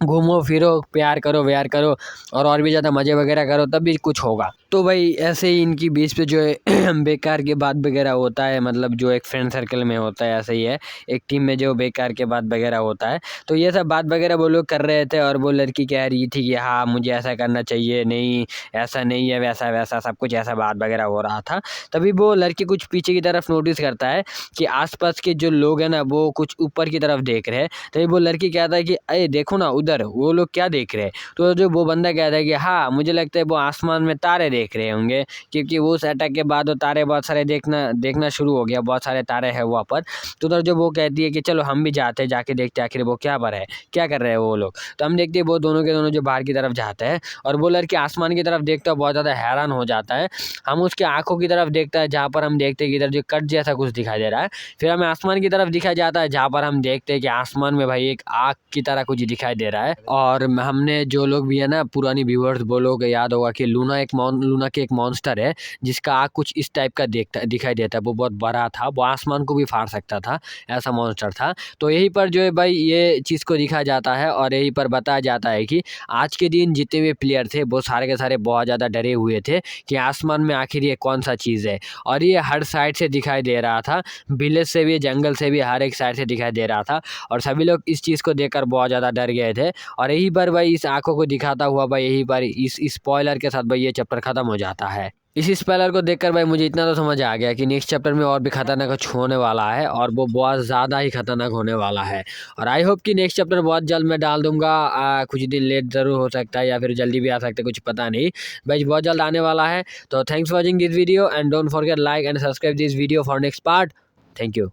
घूमो फिरो, प्यार करो व्यार करो और भी ज़्यादा मज़े वगैरह करो, तब भी कुछ होगा। तो भाई ऐसे ही इनकी बीच पे जो है बेकार के बात वगैरह होता है, मतलब जो एक फ्रेंड सर्कल में होता है ऐसे ही है, एक टीम में जो बेकार के बात वगैरह होता है। तो ये सब बात वगैरह वो लोग कर रहे थे और वो लड़की कह रही थी कि हाँ मुझे ऐसा करना चाहिए, नहीं ऐसा नहीं है, वैसा वैसा सब कुछ ऐसा बात वगैरह हो रहा था। तभी वो लड़की कुछ पीछे की तरफ नोटिस करता है कि आसपास के जो लोग हैं ना वो कुछ ऊपर की तरफ देख रहे हैं। तभी वो लड़की कहता है कि अरे देखो ना उधर वो लोग क्या देख रहे हैं। तो जो वो बंदा कहता है कि हाँ मुझे लगता है वो आसमान में तारे देख रहे होंगे, क्योंकि वो उस अटैक के बाद वो तारे बहुत सारे देखना शुरू हो गया, बहुत सारे तारे हैं वहाँ पर। तो उधर जो वो कहती है कि चलो हम भी जाते हैं, जाके देखते हैं आखिर वो क्या कर रहे हैं वो लोग। तो हम देखते हैं वो दोनों के दोनों जो बाहर की तरफ जाते हैं और वो लड़की आसमान की तरफ देखता है, बहुत ज़्यादा हैरान हो जाता है। हम उसके आंखों की तरफ देखता है जहाँ पर हम देखते हैं कि इधर जो कट जैसा कुछ दिखाई दे रहा है। फिर हमें आसमान की तरफ दिखाई जाता है जहाँ पर हम देखते हैं कि आसमान में भाई एक आग की तरह कुछ दिखाई दे रहा है। और हमने जो लोग भी है ना पुरानी व्यूअर्स, वो लोग याद होगा कि लूना के एक मॉन्स्टर है जिसका आग कुछ इस टाइप का दिखाई देता है। वो बहुत बड़ा था, वो आसमान को भी फाड़ सकता था, ऐसा मॉन्स्टर था। तो यहीं पर जो है भाई ये चीज़ को दिखाया जाता है और यहीं पर बताया जाता है कि आज के दिन जितने भी प्लेयर थे वो सारे के सारे बहुत ज़्यादा डरे हुए थे कि आसमान में आखिर ये कौन सा चीज़ है। और ये हर साइड से दिखाई दे रहा था, विलेज से भी, जंगल से भी, हर एक साइड से दिखाई दे रहा था। और सभी लोग इस चीज़ को देखकर बहुत ज़्यादा डर गए थे। और यहीं पर भाई इस आंखों को दिखाता हुआ भाई यहीं पर इस स्पॉइलर के साथ भाई ये चैप्टर खत्म हो जाता है। इस स्पॉइलर को देखकर भाई मुझे इतना तो समझ आ गया कि नेक्स्ट चैप्टर में और भी खतरनाक कुछ होने वाला है और वो बहुत ज़्यादा ही खतरनाक होने वाला है। और आई होप कि नेक्स्ट चैप्टर बहुत जल्द मैं डाल दूंगा। कुछ दिन लेट ज़रूर हो सकता है या फिर जल्दी भी आ सकता है, कुछ पता नहीं, भाई बहुत जल्द आने वाला है। तो thanks for watching this video and don't forget like and subscribe this video for next part. Thank you.